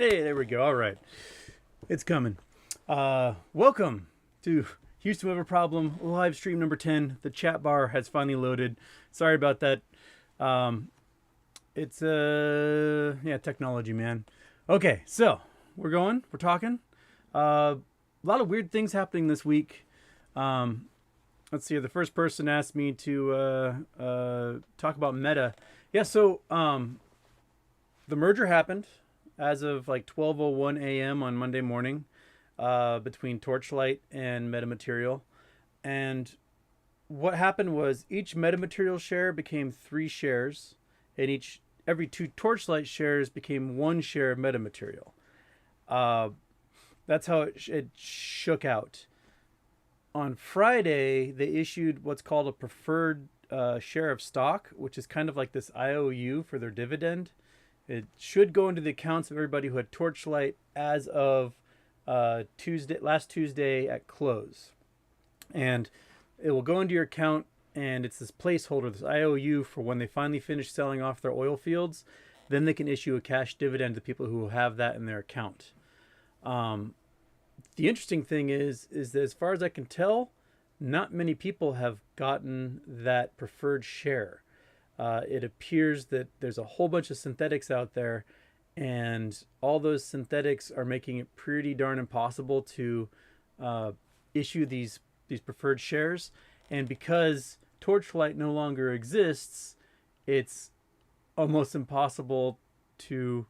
Hey, there we go. All right. It's coming. Welcome to Houston We Have a Problem live stream number 10. The chat bar has finally loaded. Sorry about that. It's technology, man. Okay, so we're talking. A lot of weird things happening this week. Let's see. The first person asked me to talk about Meta. Yeah, so the merger happened as of like 12:01 a.m. on Monday morning between Torchlight and Metamaterial. And what happened was each Metamaterial share became 3 shares, and every 2 Torchlight shares became 1 share of Metamaterial. That's how it shook out. On Friday, they issued what's called a preferred share of stock, which is kind of like this IOU for their dividend. It should go into the accounts of everybody who had Torchlight as of last Tuesday at close. And it will go into your account, and it's this placeholder, this IOU, for when they finally finish selling off their oil fields. Then they can issue a cash dividend to people who have that in their account. The interesting thing is that as far as I can tell, not many people have gotten that preferred share. It appears that there's a whole bunch of synthetics out there, and all those synthetics are making it pretty darn impossible to issue these preferred shares. And because Torchlight no longer exists, it's almost impossible to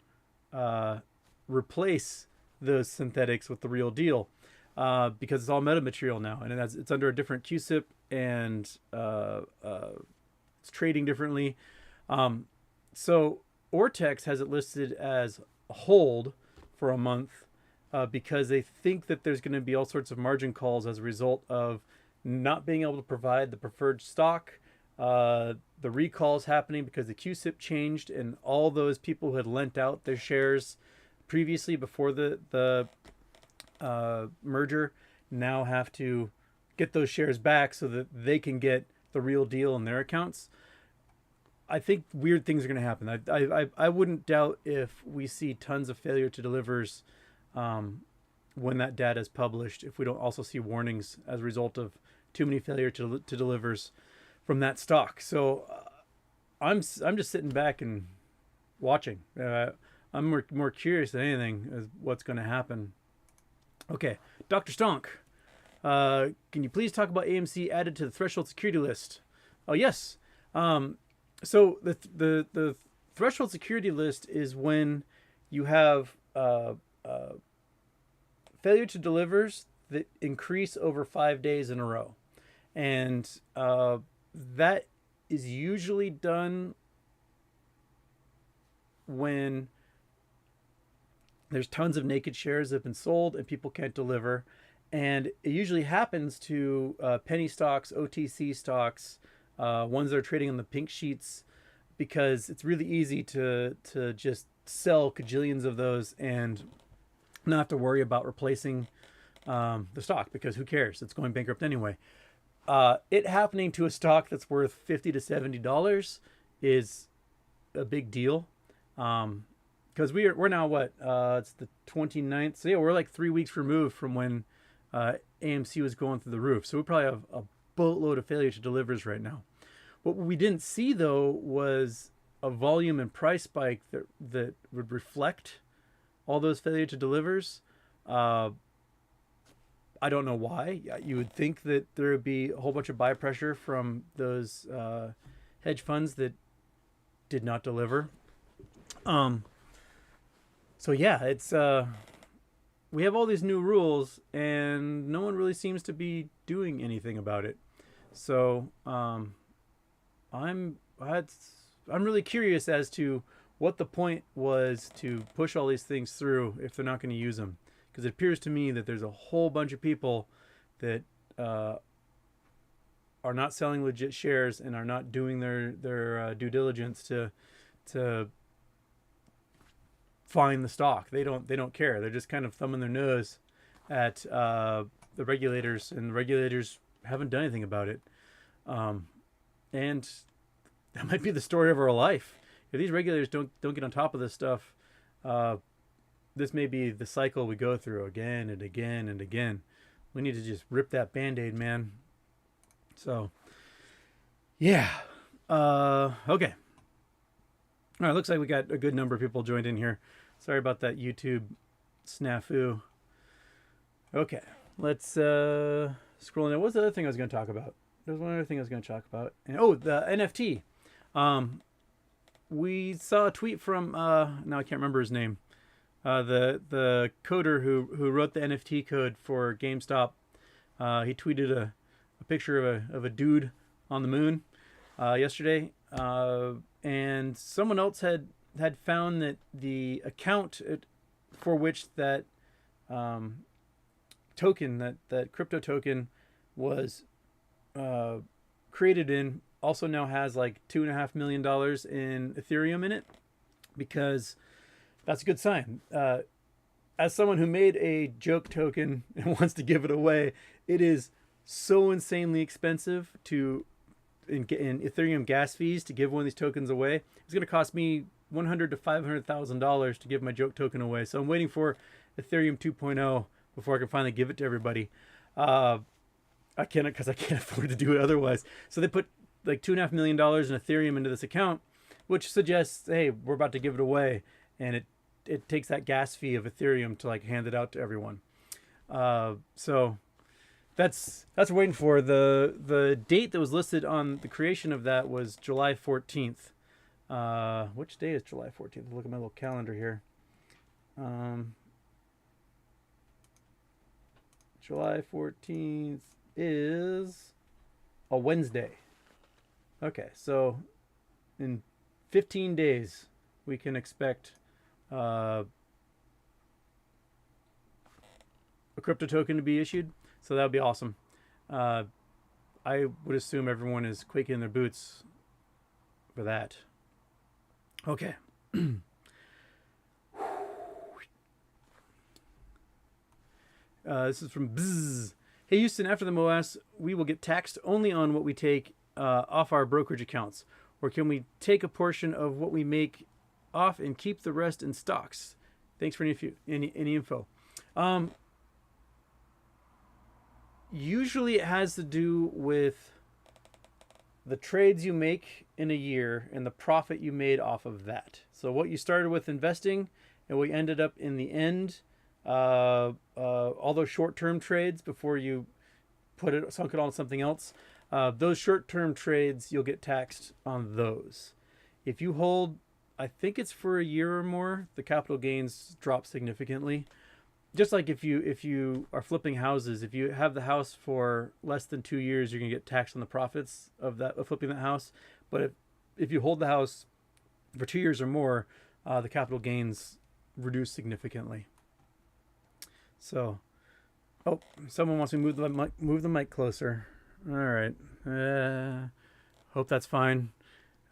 replace those synthetics with the real deal, because it's all metamaterial now, and it's under a different QSIP, and it's trading differently. So Ortex has it listed as a hold for a month because they think that there's going to be all sorts of margin calls as a result of not being able to provide the preferred stock. The recalls happening because the QSIP changed, and all those people who had lent out their shares previously before the merger now have to get those shares back so that they can get the real deal in their accounts. I think weird things are going to happen. I wouldn't doubt if we see tons of failure to delivers when that data is published, if we don't also see warnings as a result of too many failure to delivers from that stock. So I'm just sitting back and watching. I'm more curious than anything as what's going to happen. Okay, Dr. Stonk, can you please talk about AMC added to the threshold security list? Oh, yes. So the threshold security list is when you have failure to delivers that increase over 5 days in a row. And that is usually done when there's tons of naked shares that have been sold and people can't deliver. And it usually happens to penny stocks, OTC stocks, ones that are trading on the pink sheets, because it's really easy to just sell cajillions of those and not have to worry about replacing the stock, because who cares? It's going bankrupt anyway. It happening to a stock that's worth $50 to $70 is a big deal. Because we're now what? It's the 29th. So yeah, we're like 3 weeks removed from when AMC was going through the roof. So we probably have a boatload of failure to delivers right now. What we didn't see, though, was a volume and price spike that would reflect all those failure to delivers. I don't know why. You would think that there would be a whole bunch of buy pressure from those hedge funds that did not deliver. So yeah, it's we have all these new rules, and no one really seems to be doing anything about it. So I'm really curious as to what the point was to push all these things through if they're not going to use them, because it appears to me that there's a whole bunch of people that are not selling legit shares and are not doing their due diligence to find the stock. They don't care. They're just kind of thumbing their nose at the regulators, and the regulators haven't done anything about it. And that might be the story of our life. If these regulators don't get on top of this stuff, this may be the cycle we go through again and again and again. We need to just rip that Band-Aid, man. So, yeah. Okay. All right, looks like we got a good number of people joined in here. Sorry about that YouTube snafu. Okay, let's scroll in. What's the other thing I was going to talk about? There's one other thing I was going to talk about. And, oh, the NFT. We saw a tweet from, now I can't remember his name, the coder who wrote the NFT code for GameStop. He tweeted a picture of a dude on the moon yesterday. And someone else had found that the account for which that token, that crypto token was created in, also now has like $2.5 million in Ethereum in it, because that's a good sign. As someone who made a joke token and wants to give it away, it is so insanely expensive in Ethereum gas fees to give one of these tokens away. It's going to cost me $100,000 to $500,000 to give my joke token away. So I'm waiting for Ethereum 2.0 before I can finally give it to everybody. I can't, because I can't afford to do it otherwise. So they put like $2.5 million in Ethereum into this account, which suggests, hey, we're about to give it away, and it takes that gas fee of Ethereum to like hand it out to everyone. So that's waiting for. The date that was listed on the creation of that was July 14th. Which day is July 14th? Look at my little calendar here. July 14th is a Wednesday. Okay, so in 15 days we can expect a crypto token to be issued. So that would be awesome. I would assume everyone is quaking in their boots for that. Okay. This is from Bzzz. Hey Houston, after the MOAS, we will get taxed only on what we take off our brokerage accounts, or can we take a portion of what we make off and keep the rest in stocks? Thanks for any info. Usually it has to do with the trades you make in a year and the profit you made off of that. So what you started with investing and what you ended up in the end, all those short-term trades before you sunk it on something else, those short-term trades, you'll get taxed on those. If you hold, I think it's for a year or more, the capital gains drop significantly. Just like if you are flipping houses, if you have the house for less than 2 years, you're gonna get taxed on the profits of flipping that house. But if you hold the house for 2 years or more, the capital gains reduce significantly. So, oh, someone wants me to move the mic closer. All right, hope that's fine.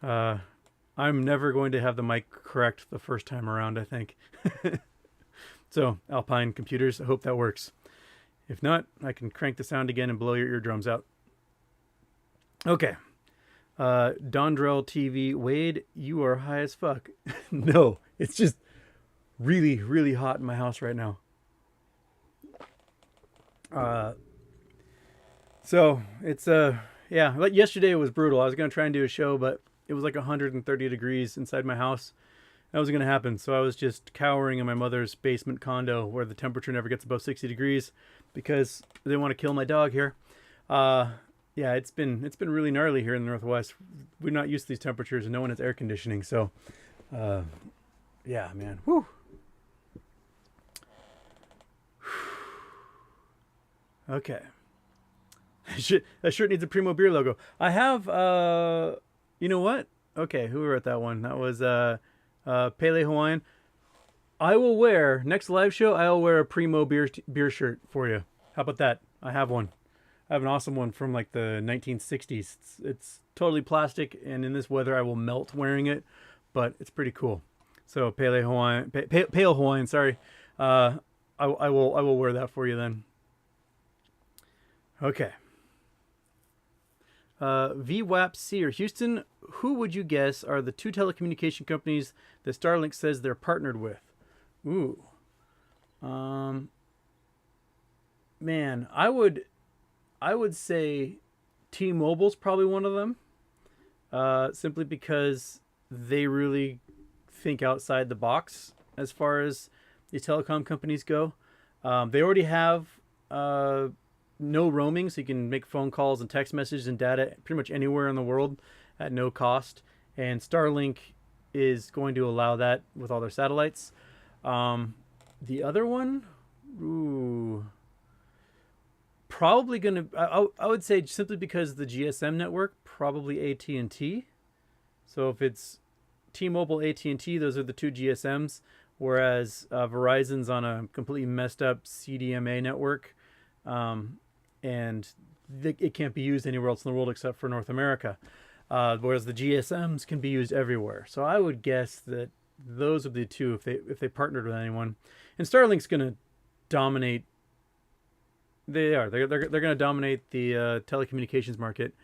I'm never going to have the mic correct the first time around, I think. So, Alpine Computers, I hope that works. If not, I can crank the sound again and blow your eardrums out. Okay. Dondrell TV, Wade, you are high as fuck. No, it's just really, really hot in my house right now. So, it's, yeah, like yesterday it was brutal. I was going to try and do a show, but it was like 130 degrees inside my house. That wasn't going to happen. So I was just cowering in my mother's basement condo where the temperature never gets above 60 degrees because they want to kill my dog here. Yeah, it's been really gnarly here in the Northwest. We're not used to these temperatures and no one has air conditioning. So, yeah, man. Whew. Okay. That shirt needs a Primo Beer logo. I have, you know what? Okay, who wrote that one? That was, Pele Hawaiian. I will wear, next live show, I'll wear a Primo beer shirt for you. How about that? I have one. I have an awesome one from like the 1960s. It's totally plastic, and in this weather I will melt wearing it, but it's pretty cool. So Pale Hawaiian, sorry. I will wear that for you then. Okay. VWAP-C or Houston, who would you guess are the two telecommunication companies that Starlink says they're partnered with? Ooh. Um, Man, I would say T-Mobile's probably one of them. Simply because they really think outside the box as far as the telecom companies go. They already have uh, no roaming, so you can make phone calls and text messages and data pretty much anywhere in the world at no cost. And Starlink is going to allow that with all their satellites. Um, the other one, ooh, probably gonna. I would say simply because the GSM network, probably AT&T. So if it's T-Mobile, AT&T, those are the two GSMs. Whereas Verizon's on a completely messed up CDMA network, um, and it can't be used anywhere else in the world except for North America. Whereas the GSMs can be used everywhere. So I would guess that those would be the two if they partnered with anyone. And Starlink's going to dominate. They're going to dominate the telecommunications market.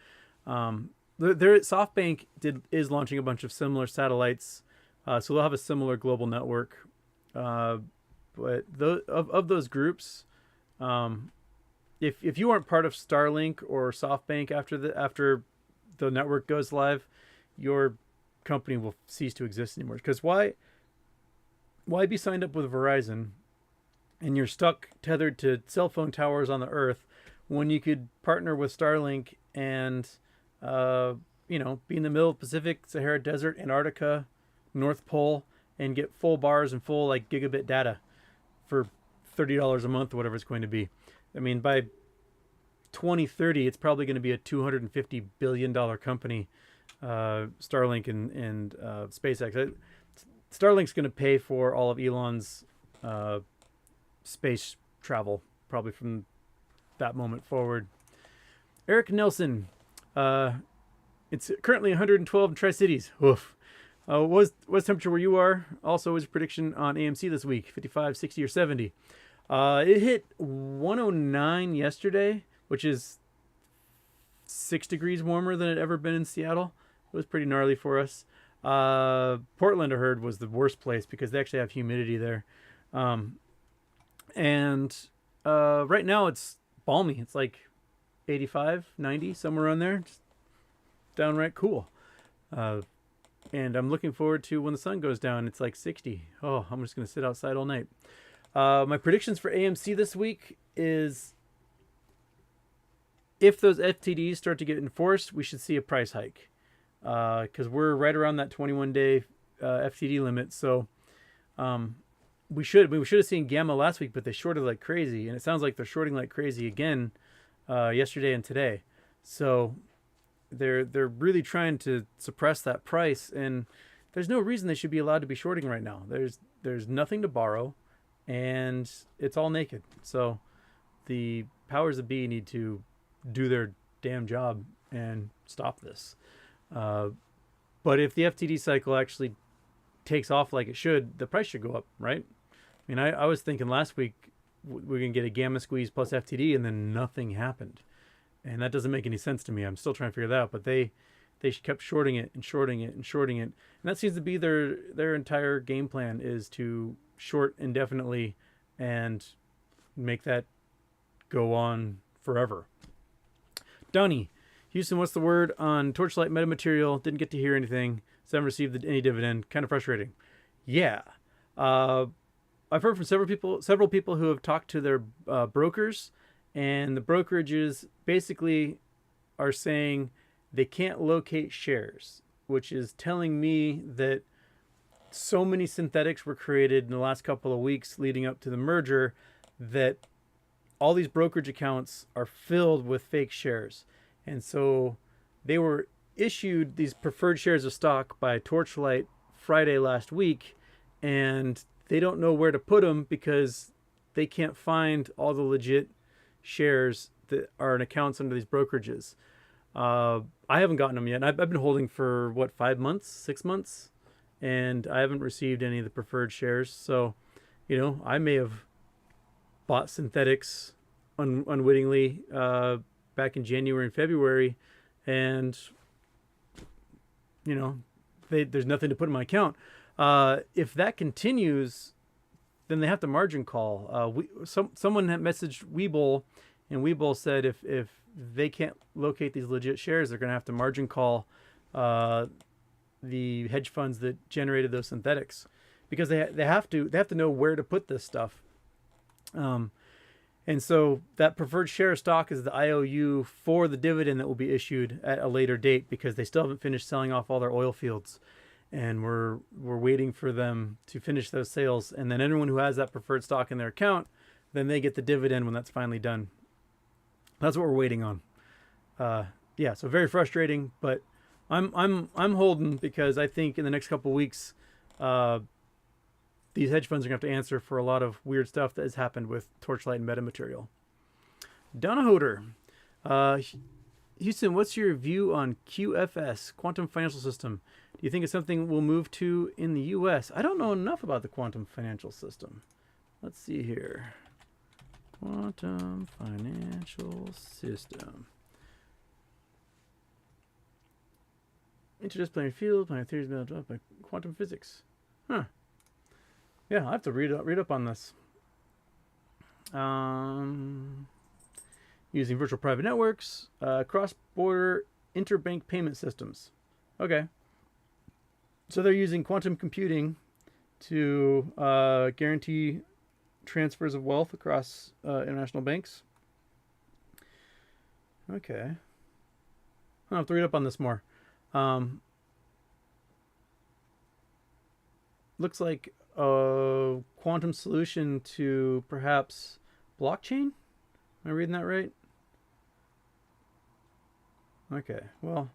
SoftBank is launching a bunch of similar satellites, so they'll have a similar global network. But of those groups, if you aren't part of Starlink or SoftBank after the network goes live, your company will cease to exist anymore. Because why be signed up with Verizon and you're stuck tethered to cell phone towers on the earth when you could partner with Starlink and be in the middle of Pacific, Sahara Desert, Antarctica, North Pole, and get full bars and full like gigabit data for $30 a month or whatever it's going to be. I mean, by 2030, it's probably going to be a $250 billion company, Starlink and SpaceX. Starlink's going to pay for all of Elon's space travel, probably from that moment forward. Eric Nelson, it's currently 112 in Tri-Cities. Oof. What's temperature where you are? Also, was a prediction on AMC this week, 55, 60, or 70. It hit 109 yesterday, which is 6 degrees warmer than it ever been in Seattle. It was pretty gnarly for us. Portland, I heard, was the worst place because they actually have humidity there. And right now it's balmy. It's like 85, 90, somewhere around there. Just downright cool. And I'm looking forward to when the sun goes down. It's like 60. Oh, I'm just going to sit outside all night. My predictions for AMC this week is if those FTDs start to get enforced, we should see a price hike. Because we're right around that 21-day FTD limit. So we should have seen Gamma last week, but they shorted like crazy. And it sounds like they're shorting like crazy again yesterday and today. So they're really trying to suppress that price, and there's no reason they should be allowed to be shorting right now. There's nothing to borrow, and it's all naked. So the powers that be need to do their damn job and stop this. But if the FTD cycle actually takes off like it should, the price should go up, right? I mean, I was thinking last week we're gonna get a gamma squeeze plus FTD, and then nothing happened. And that doesn't make any sense to me. I'm still trying to figure that out. But they kept shorting it and shorting it and shorting it. And that seems to be their entire game plan, is to short indefinitely and make that go on forever. Donnie, Houston, what's the word on Torchlight metamaterial? Didn't get to hear anything. So haven't received any dividend. Kind of frustrating. Yeah. I've heard from several people who have talked to their brokers, and the brokerages basically are saying they can't locate shares, which is telling me that so many synthetics were created in the last couple of weeks leading up to the merger that all these brokerage accounts are filled with fake shares. And so they were issued these preferred shares of stock by Torchlight Friday last week, and they don't know where to put them because they can't find all the legit shares that are in accounts under these brokerages. I haven't gotten them yet. I've been holding for 5 months, 6 months, and I haven't received any of the preferred shares. So, I may have bought synthetics unwittingly back in January and February, and there's nothing to put in my account. If that continues, then they have to margin call. Someone had messaged Webull, and Webull said if they can't locate these legit shares, they're going to have to margin call the hedge funds that generated those synthetics, because they have to know where to put this stuff. And so that preferred share stock is the IOU for the dividend that will be issued at a later date, because they still haven't finished selling off all their oil fields, and we're waiting for them to finish those sales. And then anyone who has that preferred stock in their account, then they get the dividend when that's finally done. That's what we're waiting on. Yeah, so very frustrating, but I'm holding, because I think in the next couple of weeks, these hedge funds are going to have to answer for a lot of weird stuff that has happened with Torchlight and metamaterial. Donna Hoder. Houston, what's your view on QFS, Quantum Financial System? Do you think it's something we'll move to in the U.S.? I don't know enough about the Quantum Financial System. Let's see here. Quantum Financial System. Interdisciplinary field, my theories built up by quantum physics. Huh. Yeah, I have to read up on this. Using virtual private networks, cross-border interbank payment systems. Okay. So they're using quantum computing to guarantee transfers of wealth across international banks. Okay. I'll have to read up on this more. Looks like a quantum solution to perhaps blockchain. Am I reading that right? Okay, well,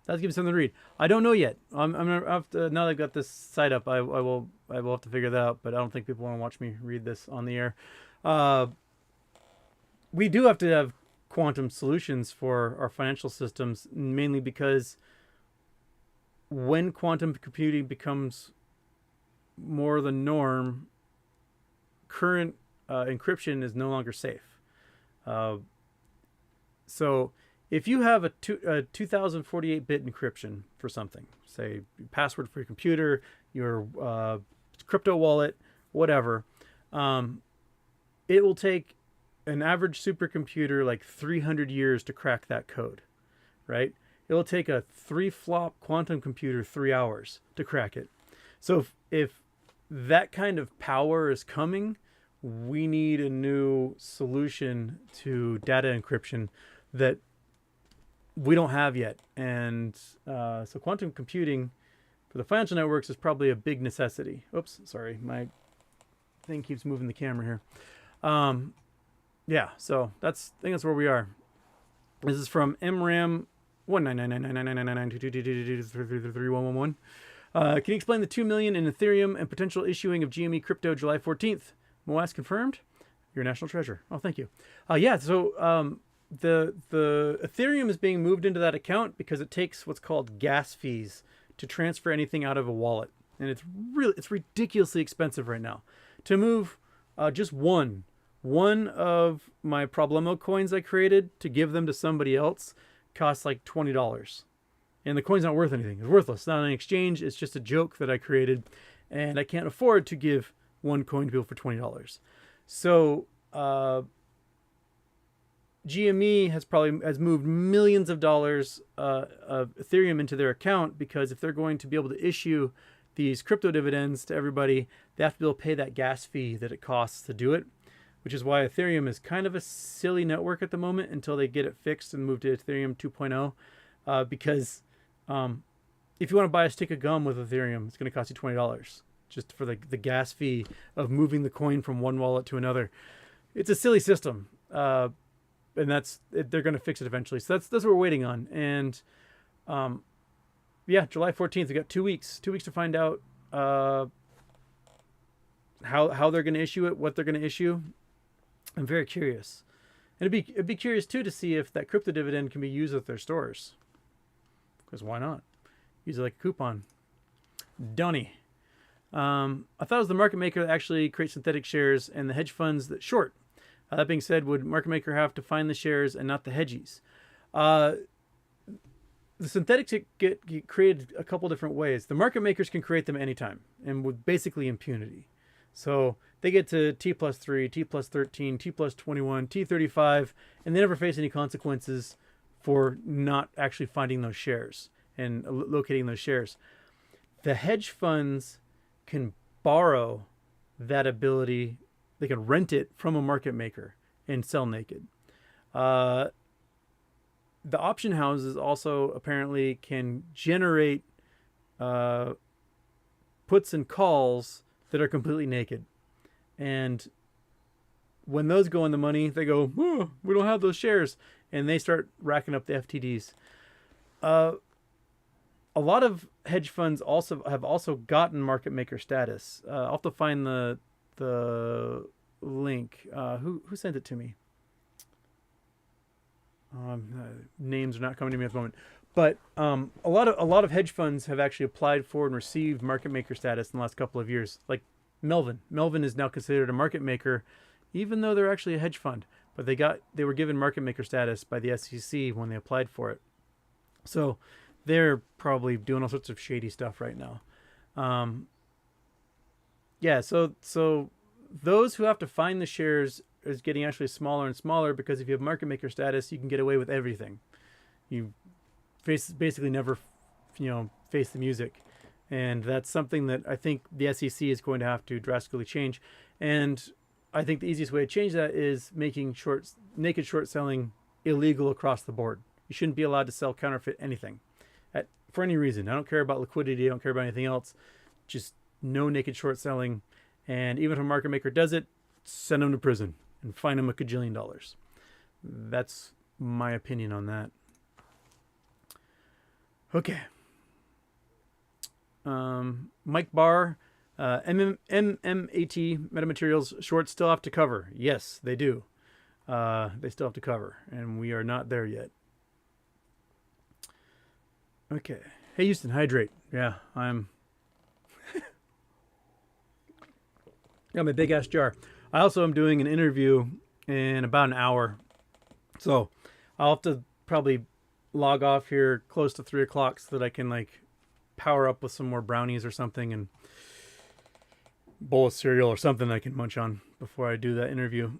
that's giving something to read. I don't know yet. I'm gonna have to, now that I've got this site up, I will have to figure that out. But I don't think people want to watch me read this on the air. We do have to have quantum solutions for our financial systems, mainly because when quantum computing becomes more the norm, current encryption is no longer safe. So if you have a 2048-bit encryption for something, say password for your computer, your crypto wallet, whatever, it will take an average supercomputer like 300 years to crack that code, right? It will take a 3-flop quantum computer 3 hours to crack it. So if that kind of power is coming, we need a new solution to data encryption that we don't have yet. And so quantum computing for the financial networks is probably a big necessity. Oops, sorry, my thing keeps moving the camera here. Yeah, so I think that's where we are. This is from MRAM 1999999992222233111. Can you explain the $2 million in Ethereum and potential issuing of GME crypto July 14th? MOAS confirmed. Your national treasure. Oh, thank you. Yeah. So the Ethereum is being moved into that account because it takes what's called gas fees to transfer anything out of a wallet, and it's ridiculously expensive right now to move just one of my Problemo coins I created to give them to somebody else. Costs like $20. And the coin's not worth anything. It's worthless. It's not an exchange. It's just a joke that I created. And I can't afford to give one coin to people for $20. So GME has moved millions of dollars of Ethereum into their account, because if they're going to be able to issue these crypto dividends to everybody, they have to be able to pay that gas fee that it costs to do it, which is why Ethereum is kind of a silly network at the moment until they get it fixed and move to Ethereum 2.0. Because if you want to buy a stick of gum with Ethereum, it's going to cost you $20 just for the gas fee of moving the coin from one wallet to another. It's a silly system, and they're going to fix it eventually. So that's what we're waiting on. And yeah, July 14th, we got 2 weeks. 2 weeks to find out how they're going to issue it, what they're going to issue. I'm very curious. And it'd be curious too to see if that crypto dividend can be used at their stores. Because why not? Use it like a coupon. Donnie. I thought it was the market maker that actually creates synthetic shares and the hedge funds that short. That being said, would market maker have to find the shares and not the hedgies? The synthetics get created a couple different ways. The market makers can create them anytime and with basically impunity. So they get to T plus 3, T plus 13, T plus 21, T 35, and they never face any consequences for not actually finding those shares and locating those shares. The hedge funds can borrow that ability. They can rent it from a market maker and sell naked. The option houses also apparently can generate puts and calls that are completely naked. And when those go in the money, they go, oh, we don't have those shares. And they start racking up the FTDs. A lot of hedge funds have also gotten market maker status. I'll have to find the link. Who sent it to me? Names are not coming to me at the moment. But a lot of hedge funds have actually applied for and received market maker status in the last couple of years. Like Melvin. Melvin is now considered a market maker, even though they're actually a hedge fund. But they were given market maker status by the SEC when they applied for it. So they're probably doing all sorts of shady stuff right now. So those who have to find the shares is getting actually smaller and smaller, because if you have market maker status, you can get away with everything. You basically never, face the music. And that's something that I think the SEC is going to have to drastically change. And I think the easiest way to change that is making naked short selling illegal across the board. You shouldn't be allowed to sell counterfeit anything for any reason. I don't care about liquidity. I don't care about anything else. Just no naked short selling. And even if a market maker does it, send them to prison and fine them $1 gajillion. That's my opinion on that. Okay. Mike Barr, MMAT metamaterials shorts still have to cover. Yes, they do. They still have to cover, and we are not there yet. Okay. Hey, Houston, hydrate. Yeah, I'm. Got my big ass jar. I also am doing an interview in about an hour, so I'll have to probably log off here close to 3 o'clock so that I can power up with some more brownies or something and bowl of cereal or something I can munch on before I do that interview.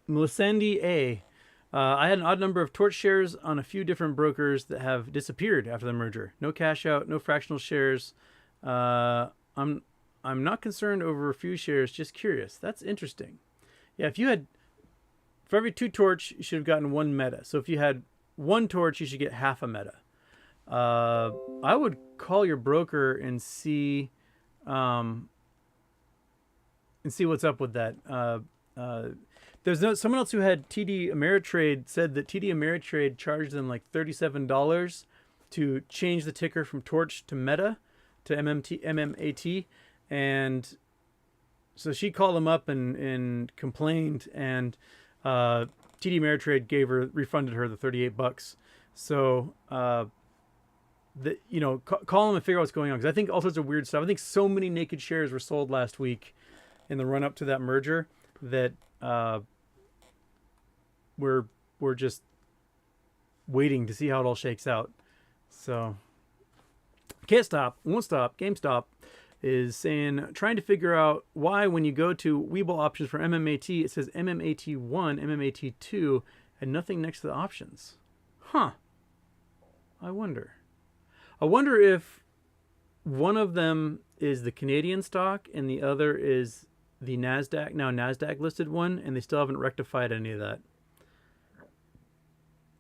Melisande A. I had an odd number of Torch shares on a few different brokers that have disappeared after the merger. No cash out, no fractional shares. I'm not concerned over a few shares, just curious. That's interesting. Yeah, if you had, for every 2 Torch, you should have gotten 1 meta. So if you had 1 Torch, you should get half a meta. I would call your broker and see what's up with that. There's someone else who had TD Ameritrade said that TD Ameritrade charged them like $37 to change the ticker from Torch to Meta to MMAT, and so she called them up and complained, and TD Ameritrade refunded her the $38. So call them and figure out what's going on, because I think all sorts of weird stuff. I think so many naked shares were sold last week in the run up to that merger that we're just waiting to see how it all shakes out. So can't stop, won't stop. GameStop is trying to figure out why when you go to Webull options for MMAT, it says MMAT1, MMAT2, and nothing next to the options. Huh. I wonder if one of them is the Canadian stock and the other is the NASDAQ listed one, and they still haven't rectified any of that.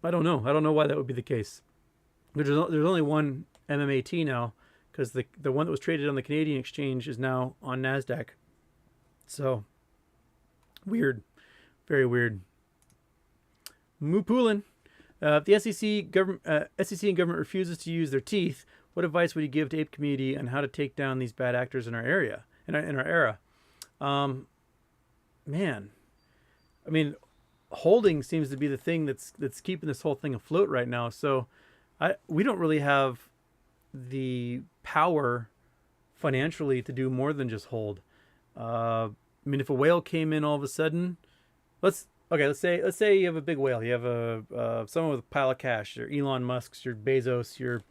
I don't know why that would be the case. There's only one MMAT now, because the one that was traded on the Canadian exchange is now on NASDAQ. So, weird. Very weird. Mupulin. If the SEC and government refuses to use their teeth, what advice would you give to ape community on how to take down these bad actors in our area, in our era? Man, I mean, holding seems to be the thing that's keeping this whole thing afloat right now. So we don't really have the power financially to do more than just hold. I mean, if a whale came in all of a sudden, let's say you have a big whale, you have someone with a pile of cash, your Elon Musk's, your Bezos, your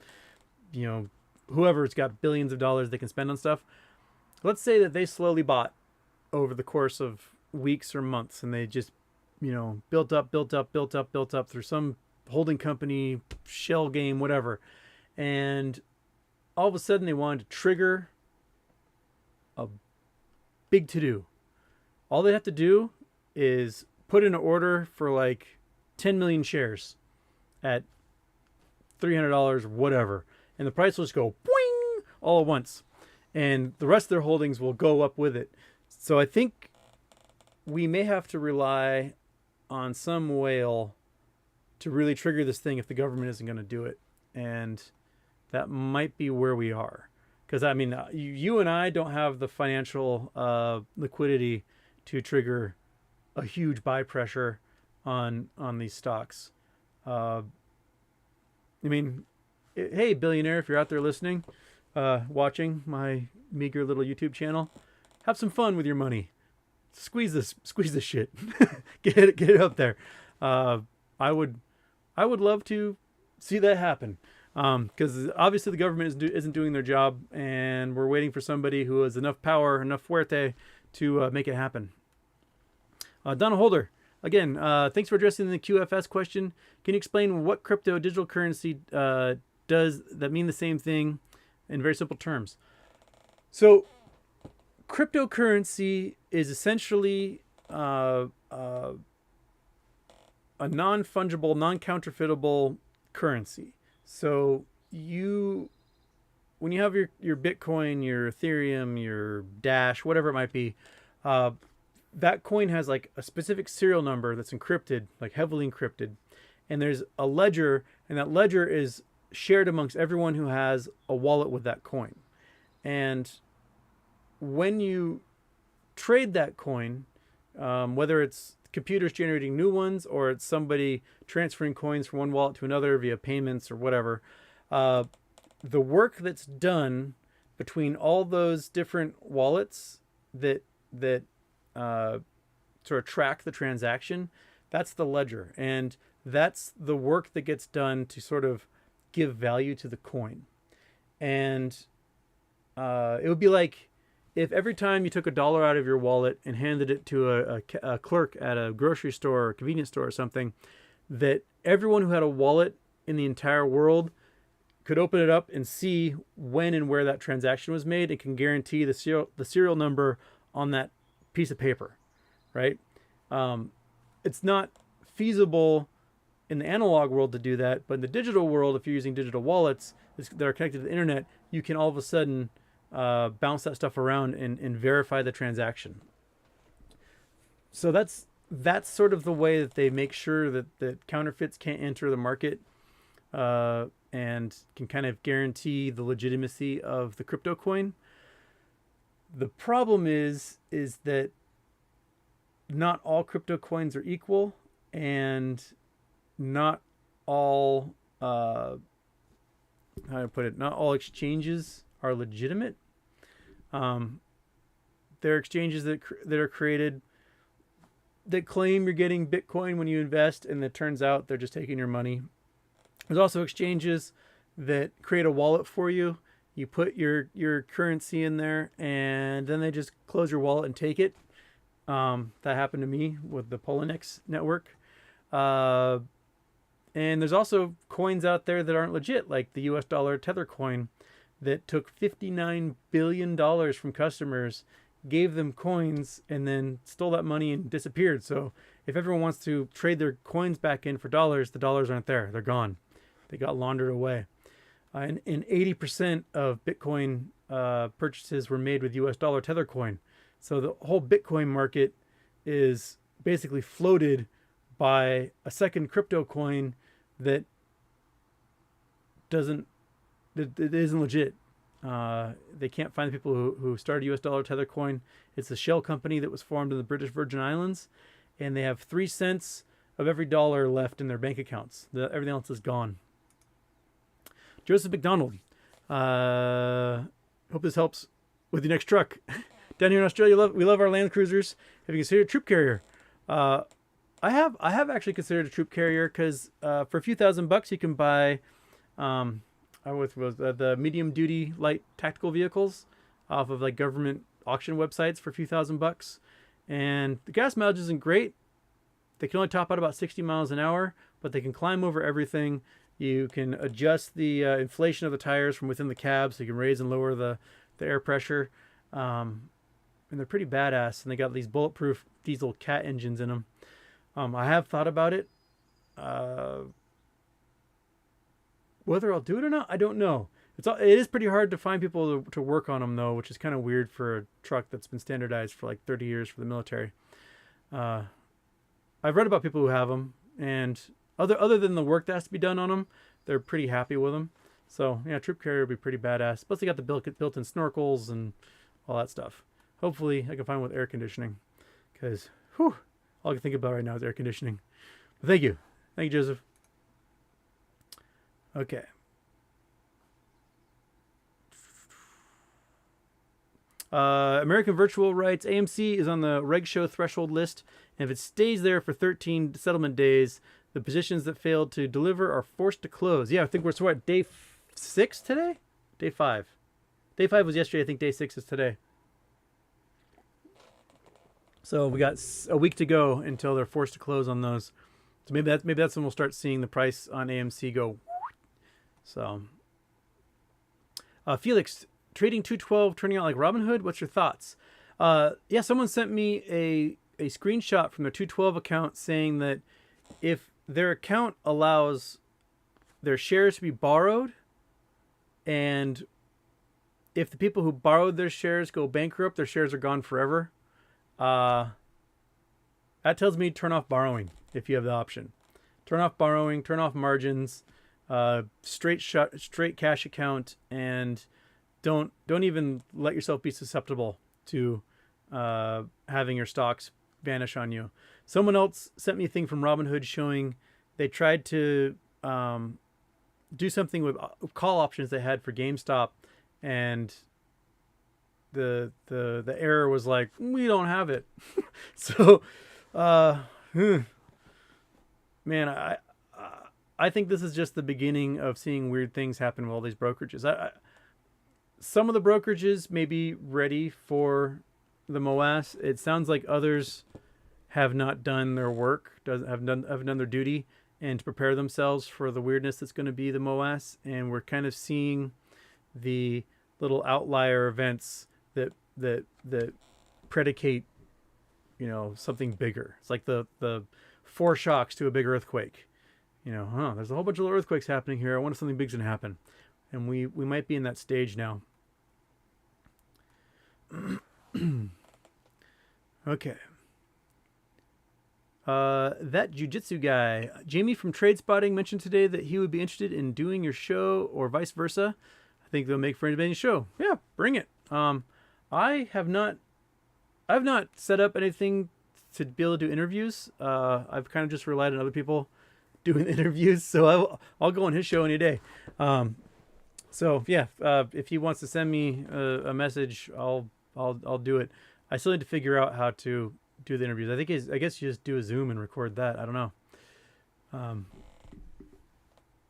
whoever's got billions of dollars they can spend on stuff. Let's say that they slowly bought over the course of weeks or months, and they just, built up through some holding company, shell game, whatever. And all of a sudden they wanted to trigger a big to-do. All they have to do is put in an order for like 10 million shares at $300 or whatever. And the price will just go boing all at once. And the rest of their holdings will go up with it. So I think we may have to rely on some whale to really trigger this thing if the government isn't going to do it. And that might be where we are. Because, I mean, you and I don't have the financial liquidity to trigger a huge buy pressure on these stocks. I mean, hey, billionaire, if you're out there listening, watching my meager little YouTube channel, have some fun with your money. Squeeze this shit. get it up there. I would love to see that happen. Because obviously the government isn't doing their job, and we're waiting for somebody who has enough power, enough fuerte to make it happen. Donna Holder, again, thanks for addressing the QFS question. Can you explain what crypto digital currency does that mean the same thing in very simple terms? So cryptocurrency is essentially a non-fungible, non-counterfeitable currency. So when you have your Bitcoin, your Ethereum, your Dash, whatever it might be, that coin has like a specific serial number that's encrypted, like heavily encrypted. And there's a ledger, and that ledger is shared amongst everyone who has a wallet with that coin. And when you trade that coin, whether it's computers generating new ones or it's somebody transferring coins from one wallet to another via payments or whatever, the work that's done between all those different wallets that sort of track the transaction, that's the ledger. And that's the work that gets done to sort of give value to the coin. And it would be like if every time you took $1 out of your wallet and handed it to a clerk at a grocery store or convenience store or something, that everyone who had a wallet in the entire world could open it up and see when and where that transaction was made and can guarantee the serial number on that piece of paper, right? It's not feasible in the analog world to do that, but in the digital world, if you're using digital wallets that are connected to the internet, you can all of a sudden bounce that stuff around and verify the transaction. So that's sort of the way that they make sure that counterfeits can't enter the market, and can kind of guarantee the legitimacy of the crypto coin. The problem is that not all crypto coins are equal, and not all how do I put it? Not all exchanges are legitimate. There are exchanges that are created that claim you're getting Bitcoin when you invest, and it turns out they're just taking your money. There's also exchanges that create a wallet for you. You put your currency in there, and then they just close your wallet and take it. That happened to me with the Poloniex network. And there's also coins out there that aren't legit, like the US dollar Tether coin that took $59 billion from customers, gave them coins, and then stole that money and disappeared. So if everyone wants to trade their coins back in for dollars, the dollars aren't there. They're gone. They got laundered away. And 80% of Bitcoin purchases were made with US dollar Tether coin. So the whole Bitcoin market is basically floated by a second crypto coin that isn't legit. They can't find the people who started US dollar Tether coin. It's a shell company that was formed in the British Virgin Islands, and they have 3 cents of every dollar left in their bank accounts. Everything else is gone. Joseph McDonald, hope this helps with your next truck. Down here in Australia, we love our Land Cruisers. Have you considered a troop carrier? I have actually considered a troop carrier because for a few $1,000 you can buy with was the medium duty light tactical vehicles off of like government auction websites for a few $1,000, and the gas mileage isn't great. They can only top out about 60 miles an hour, but they can climb over everything. You can adjust the inflation of the tires from within the cab, so you can raise and lower the air pressure. And they're pretty badass, and they got these bulletproof diesel cat engines in them. I have thought about it. Whether I'll do it or not, I don't know. It is pretty hard to find people to work on them, though, which is kind of weird for a truck that's been standardized for like 30 years for the military. I've read about people who have them, and other than the work that has to be done on them, they're pretty happy with them. So yeah, troop carrier would be pretty badass. Plus they got the built-in snorkels and all that stuff. Hopefully I can find one with air conditioning, because all I can think about right now is air conditioning. But thank you, Joseph. Okay. American Virtual writes, AMC is on the reg show threshold list, and if it stays there for 13 settlement days, the positions that failed to deliver are forced to close. Yeah, I think we're at day 6 today? Day 5. Day 5 was yesterday. I think day 6 is today. So we got a week to go until they're forced to close on those. So maybe that's when we'll start seeing the price on AMC go. So, Felix, trading 212 turning out like Robinhood. What's your thoughts? Yeah, someone sent me a screenshot from their 212 account saying that if their account allows their shares to be borrowed, and if the people who borrowed their shares go bankrupt, their shares are gone forever. That tells me turn off borrowing if you have the option. Turn off borrowing, turn off margins, straight cash account, and don't even let yourself be susceptible to having your stocks vanish on you. Someone else sent me a thing from Robinhood showing they tried to do something with call options they had for GameStop, and the error was like, we don't have it. So man, I think this is just the beginning of seeing weird things happen with all these brokerages. Some of the brokerages may be ready for the MOAS. It sounds like others have not done their work, haven't done their duty, and to prepare themselves for the weirdness that's going to be the MOAS. And we're kind of seeing the little outlier events that predicate, something bigger. It's like the foreshocks to a big earthquake. There's a whole bunch of little earthquakes happening here. I wonder if something big's going to happen. And we might be in that stage now. Okay. That jiu-jitsu guy, Jamie from Trade Spotting, mentioned today that he would be interested in doing your show or vice versa. I think they'll make for an amazing show. Yeah, bring it. I've not set up anything to be able to do interviews. I've kind of just relied on other people doing interviews, so I'll go on his show any day. So yeah, if he wants to send me a message, I'll do it. I still need to figure out how to do the interviews. I guess you just do a Zoom and record that. I don't know.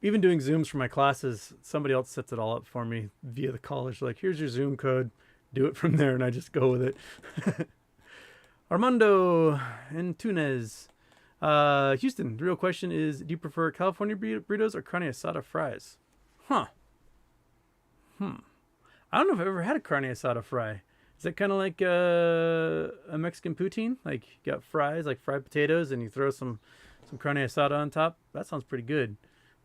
Even doing Zooms for my classes, somebody else sets it all up for me via the college. Like, here's your Zoom code, do it from there, and I just go with it. Armando and Tunez. Houston, the real question is, do you prefer California burritos or carne asada fries? I don't know if I've ever had a carne asada fry. Is that kind of like a Mexican poutine? Like, you got fries, like fried potatoes, and you throw some carne asada on top? That sounds pretty good.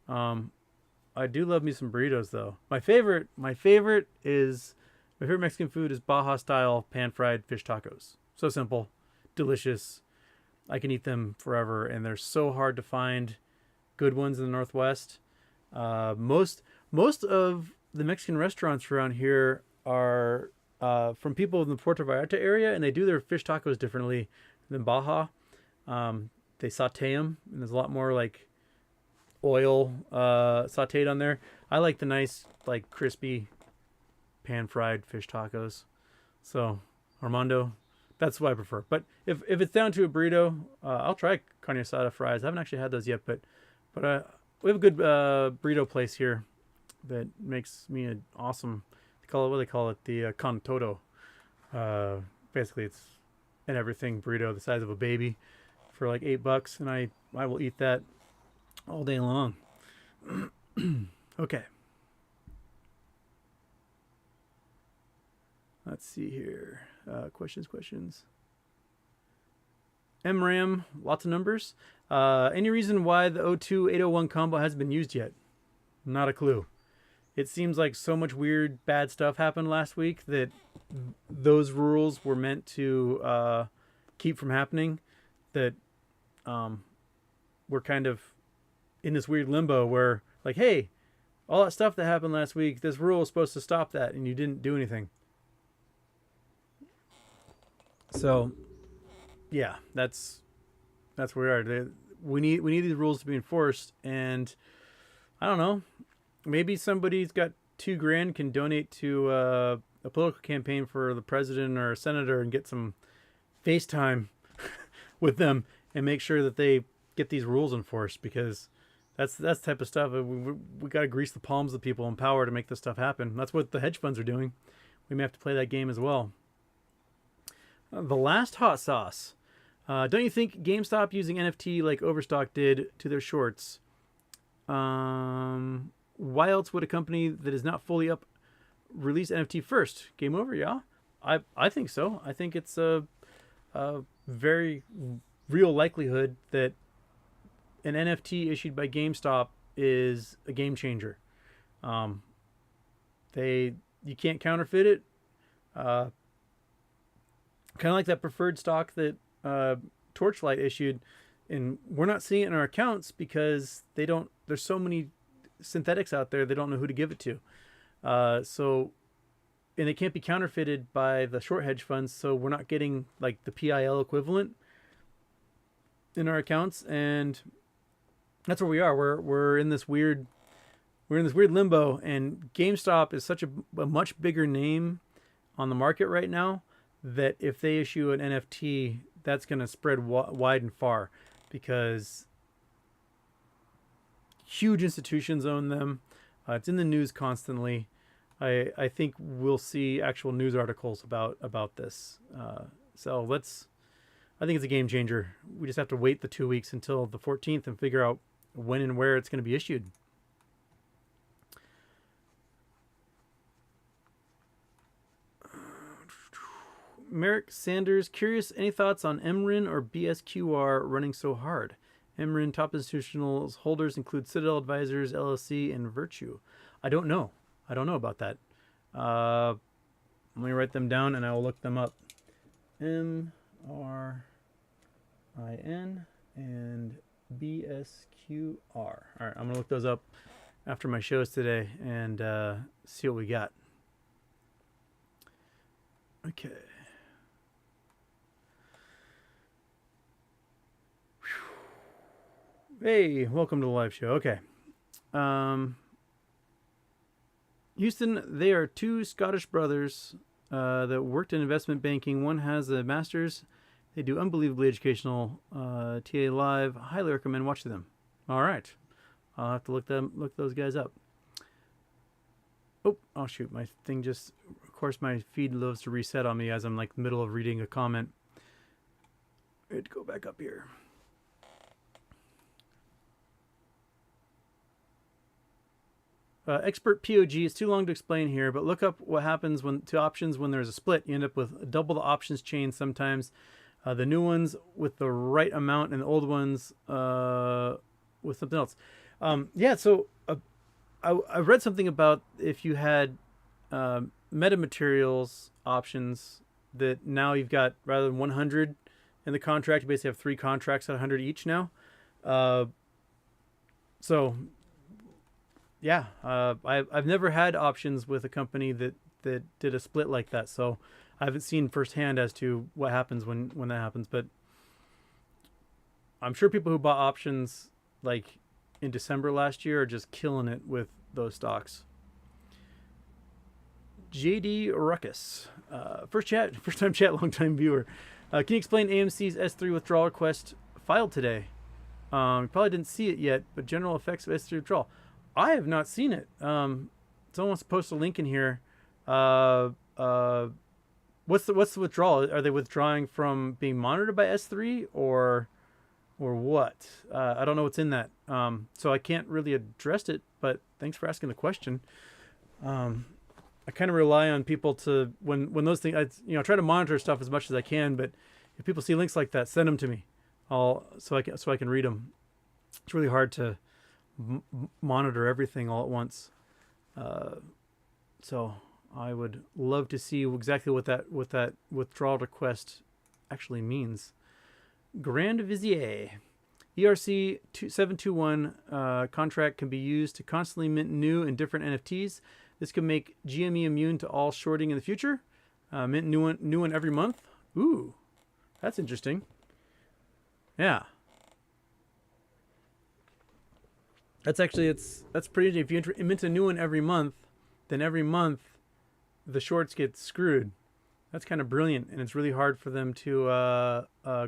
I do love me some burritos, though. My favorite Mexican food is Baja style pan fried fish tacos. So simple, delicious. I can eat them forever, and they're so hard to find good ones in the Northwest. Most of the Mexican restaurants around here are from people in the Puerto Vallarta area, and they do their fish tacos differently than Baja. They saute them, and there's a lot more like oil sauteed on there. I like the nice, like, crispy pan fried fish tacos. So Armando, that's what I prefer. But if it's down to a burrito, I'll try carne asada fries. I haven't actually had those yet, but we have a good burrito place here that makes me an awesome. What do they call it? The con todo. Basically, it's an everything burrito the size of a baby for like $8, and I will eat that all day long. Okay. Let's see here. Questions. MRAM, lots of numbers. Any reason why the 02-801 combo hasn't been used yet? Not a clue. It seems like so much weird, bad stuff happened last week that those rules were meant to keep from happening. That we're kind of in this weird limbo where, like, hey, all that stuff that happened last week, this rule is supposed to stop that, and you didn't do anything. So, yeah, that's where we are. We need these rules to be enforced, and I don't know. Maybe somebody's got $2,000 can donate to a political campaign for the president or a senator and get some FaceTime with them and make sure that they get these rules enforced, because that's the type of stuff we got to grease the palms of people in power to make this stuff happen. That's what the hedge funds are doing. We may have to play that game as well. The last hot sauce. Don't you think GameStop using NFT like Overstock did to their shorts? Why else would a company that is not fully up release NFT first? Game over, yeah? I think so. I think it's a very real likelihood that an NFT issued by GameStop is a game changer. You can't counterfeit it. Kind of like that preferred stock that Torchlight issued, and we're not seeing it in our accounts because there's so many synthetics out there, they don't know who to give it to. And it can't be counterfeited by the short hedge funds, so we're not getting like the PIL equivalent in our accounts, and that's where we are. We're in this weird limbo, and GameStop is such a much bigger name on the market right now that if they issue an NFT, that's going to spread wide and far, because huge institutions own them. It's in the news constantly. I think we'll see actual news articles about this. So I think it's a game changer. We just have to wait the 2 weeks until the 14th and figure out when and where it's going to be issued. Merrick Sanders, curious, any thoughts on MRIN or BSQR running so hard? MRIN top institutional holders include Citadel Advisors, LLC, and Virtue. I don't know about that. Let me write them down and I will look them up. MRIN and BSQR. All right, I'm going to look those up after my shows today and see what we got. Okay. Hey, welcome to the live show. Okay. Houston, they are two Scottish brothers that worked in investment banking. One has a master's. They do unbelievably educational TA Live. Highly recommend watching them. All right. I'll have to look those guys up. Oh, shoot. My thing just, of course, my feed loves to reset on me as I'm like in the middle of reading a comment. I had to go back up here. Expert POG is too long to explain here, but look up what happens to options when there's a split. You end up with double the options chain sometimes. The new ones with the right amount and the old ones with something else. So I read something about if you had metamaterials options that now you've got, rather than 100 in the contract, you basically have 3 contracts at 100 each now. I've never had options with a company that did a split like that, so I haven't seen firsthand as to what happens when that happens. But I'm sure people who bought options like in December last year are just killing it with those stocks. JD Ruckus, first time chat, long time viewer. Can you explain AMC's S3 withdrawal request filed today? You probably didn't see it yet, but general effects of S3 withdrawal. I have not seen it. Someone wants to post a link in here. Uh, uh, what's the withdrawal? Are they withdrawing from being monitored by S3 or what? I don't know what's in that. So I can't really address it. But thanks for asking the question. I kind of rely on people to when those things. I try to monitor stuff as much as I can. But if people see links like that, send them to me. So I can read them. It's really hard to monitor everything all at once. So I would love to see exactly what that withdrawal request actually means. Grand Vizier. ERC 721 contract can be used to constantly mint new and different NFTs. This can make GME immune to all shorting in the future. Mint new one every month. Ooh, that's interesting. Yeah. That's actually, that's pretty. If you mint a new one every month, then every month the shorts get screwed. That's kind of brilliant, and it's really hard for them to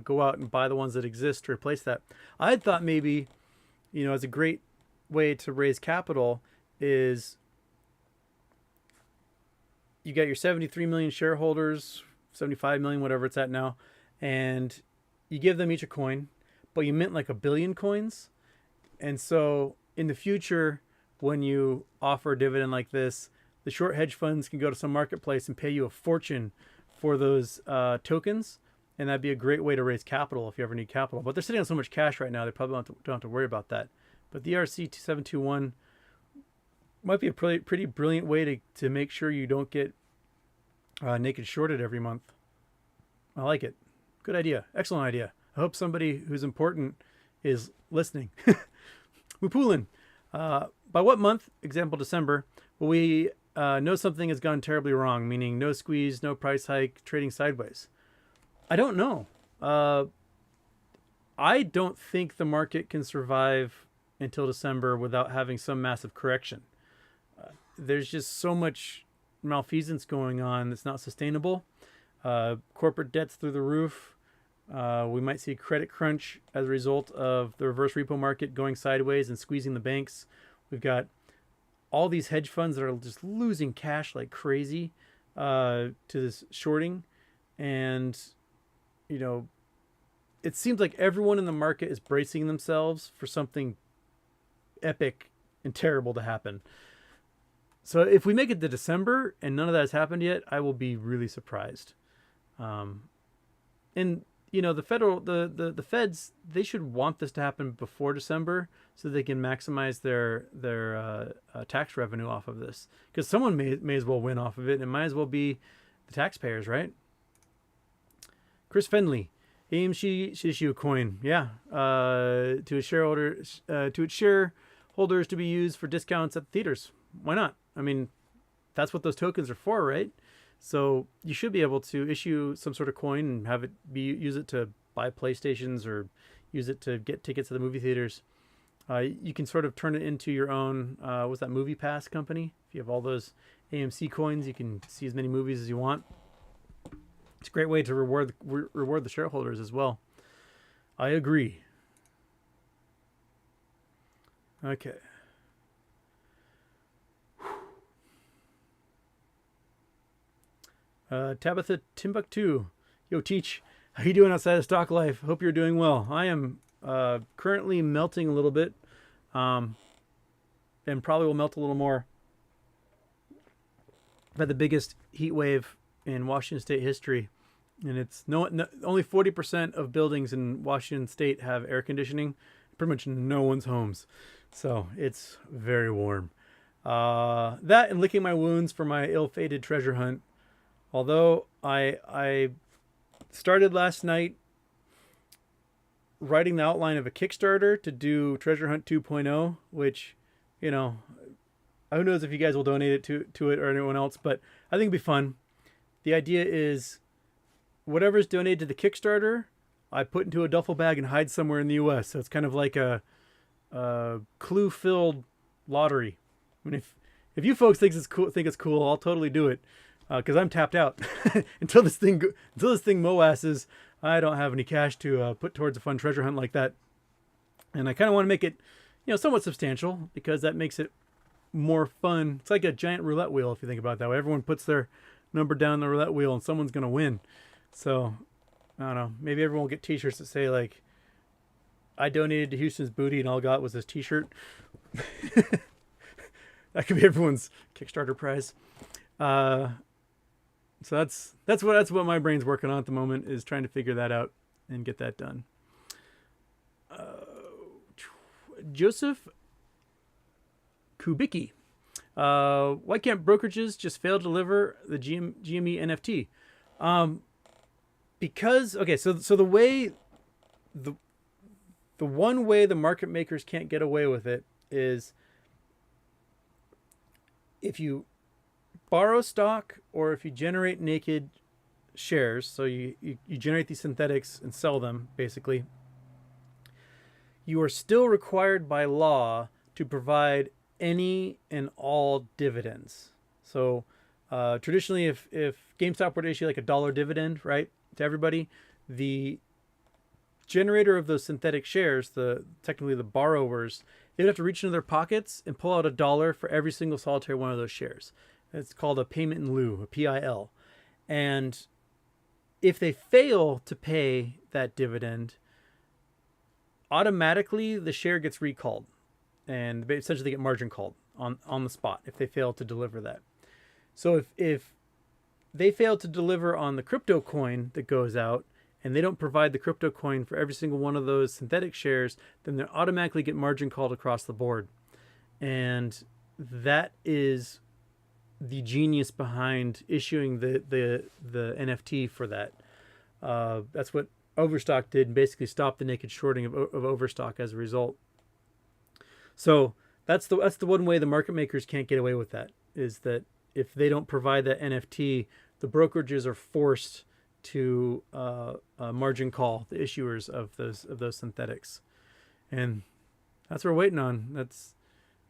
go out and buy the ones that exist to replace that. I had thought maybe, as a great way to raise capital is you got your 73 million shareholders, 75 million, whatever it's at now, and you give them each a coin, but you mint like 1 billion coins. And so in the future, when you offer a dividend like this, the short hedge funds can go to some marketplace and pay you a fortune for those tokens. And that'd be a great way to raise capital if you ever need capital. But they're sitting on so much cash right now, they probably don't have to worry about that. But the ERC 721 might be a pretty brilliant way to make sure you don't get naked shorted every month. I like it. Good idea. Excellent idea. I hope somebody who's important is listening. Wupulin. By what month, example December, will we know something has gone terribly wrong, meaning no squeeze, no price hike, trading sideways? I don't know. I don't think the market can survive until December without having some massive correction. There's just so much malfeasance going on that's not sustainable. Corporate debt's through the roof. We might see a credit crunch as a result of the reverse repo market going sideways and squeezing the banks. We've got all these hedge funds that are just losing cash like crazy to this shorting. And, it seems like everyone in the market is bracing themselves for something epic and terrible to happen. So if we make it to December and none of that has happened yet, I will be really surprised. And the feds, they should want this to happen before December so they can maximize their tax revenue off of this, because someone may as well win off of it, and it might as well be the taxpayers, right? Chris Fenley, AMC should issue a coin, to its shareholders, to be used for discounts at the theaters. Why not? I mean, that's what those tokens are for, right? So you should be able to issue some sort of coin and have it use it to buy PlayStations or use it to get tickets to the movie theaters. You can sort of turn it into your own, what's that, Movie Pass company? If you have all those AMC coins, you can see as many movies as you want. It's a great way to reward the shareholders as well. I agree. Okay. Tabitha Timbuktu. Yo, Teach. How you doing outside of stock life? Hope you're doing well. I am currently melting a little bit. And probably will melt a little more. I've had the biggest heat wave in Washington State history. And it's only 40% of buildings in Washington State have air conditioning. Pretty much no one's homes. So it's very warm. That and licking my wounds for my ill-fated treasure hunt. Although I started last night writing the outline of a Kickstarter to do Treasure Hunt 2.0, which, who knows if you guys will donate it to it or anyone else, but I think it'd be fun. The idea is whatever's donated to the Kickstarter, I put into a duffel bag and hide somewhere in the U.S. So it's kind of like a clue-filled lottery. I mean, if you folks think it's cool, I'll totally do it. Because I'm tapped out until this thing moasses. I don't have any cash to put towards a fun treasure hunt like that, and I kind of want to make it, somewhat substantial because that makes it more fun. It's like a giant roulette wheel if you think about it that way. Everyone puts their number down the roulette wheel and someone's going to win. So, I don't know. Maybe everyone will get t-shirts that say like, I donated to Houston's booty and all I got was this t-shirt. That could be everyone's Kickstarter prize. So that's what my brain's working on at the moment, is trying to figure that out and get that done. Joseph Kubicki. Why can't brokerages just fail to deliver the GME NFT? Because so the way the one way the market makers can't get away with it is if you borrow stock or if you generate naked shares. So you generate these synthetics and sell them, basically. You are still required by law to provide any and all dividends. So traditionally, if GameStop were to issue like $1 dividend, right, to everybody, the generator of those synthetic shares, technically the borrowers, they would have to reach into their pockets and pull out $1 for every single solitary one of those shares. It's called a payment in lieu, a PIL. And if they fail to pay that dividend, automatically the share gets recalled, and they essentially get margin called on the spot if they fail to deliver that. So if they fail to deliver on the crypto coin that goes out, and they don't provide the crypto coin for every single one of those synthetic shares, then they automatically get margin called across the board. And that is the genius behind issuing the NFT for that. That's what Overstock did, and basically stopped the naked shorting of Overstock as a result. So that's the one way the market makers can't get away with that, is that if they don't provide that NFT, the brokerages are forced to margin call the issuers of those synthetics, and that's what we're waiting on. That's,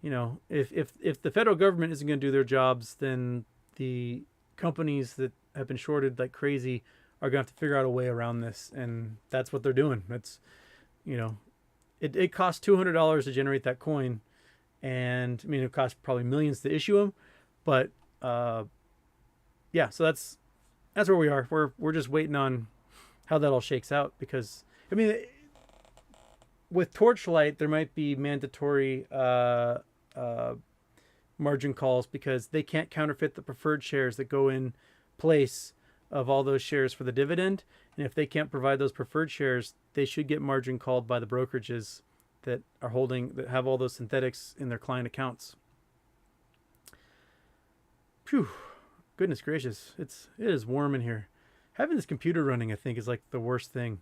if the federal government isn't going to do their jobs, then the companies that have been shorted like crazy are going to have to figure out a way around this, and that's what they're doing. That's, it costs $200 to generate that coin, and it costs probably millions to issue them, but yeah, so that's where we are. We're just waiting on how that all shakes out, because with Torchlight there might be mandatory margin calls because they can't counterfeit the preferred shares that go in place of all those shares for the dividend. And if they can't provide those preferred shares, they should get margin called by the brokerages that have all those synthetics in their client accounts. Phew, goodness gracious. It is warm in here. Having this computer running, I think, is like the worst thing.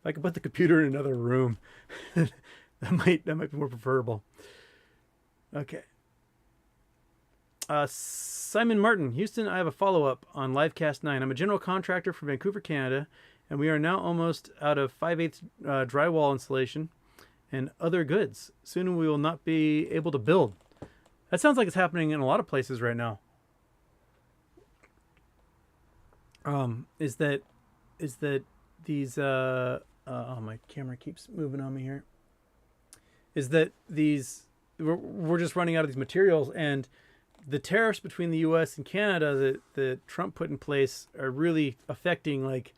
If I could put the computer in another room, that might be more preferable. Okay. Simon Martin, Houston, I have a follow-up on Livecast 9. I'm a general contractor for Vancouver, Canada, and we are now almost out of 5/8 drywall insulation and other goods. Soon we will not be able to build. That sounds like it's happening in a lot of places right now. Is that these oh, my camera keeps moving on me here. Is that we're just running out of these materials, and the tariffs between the U.S. and Canada that Trump put in place are really affecting, like,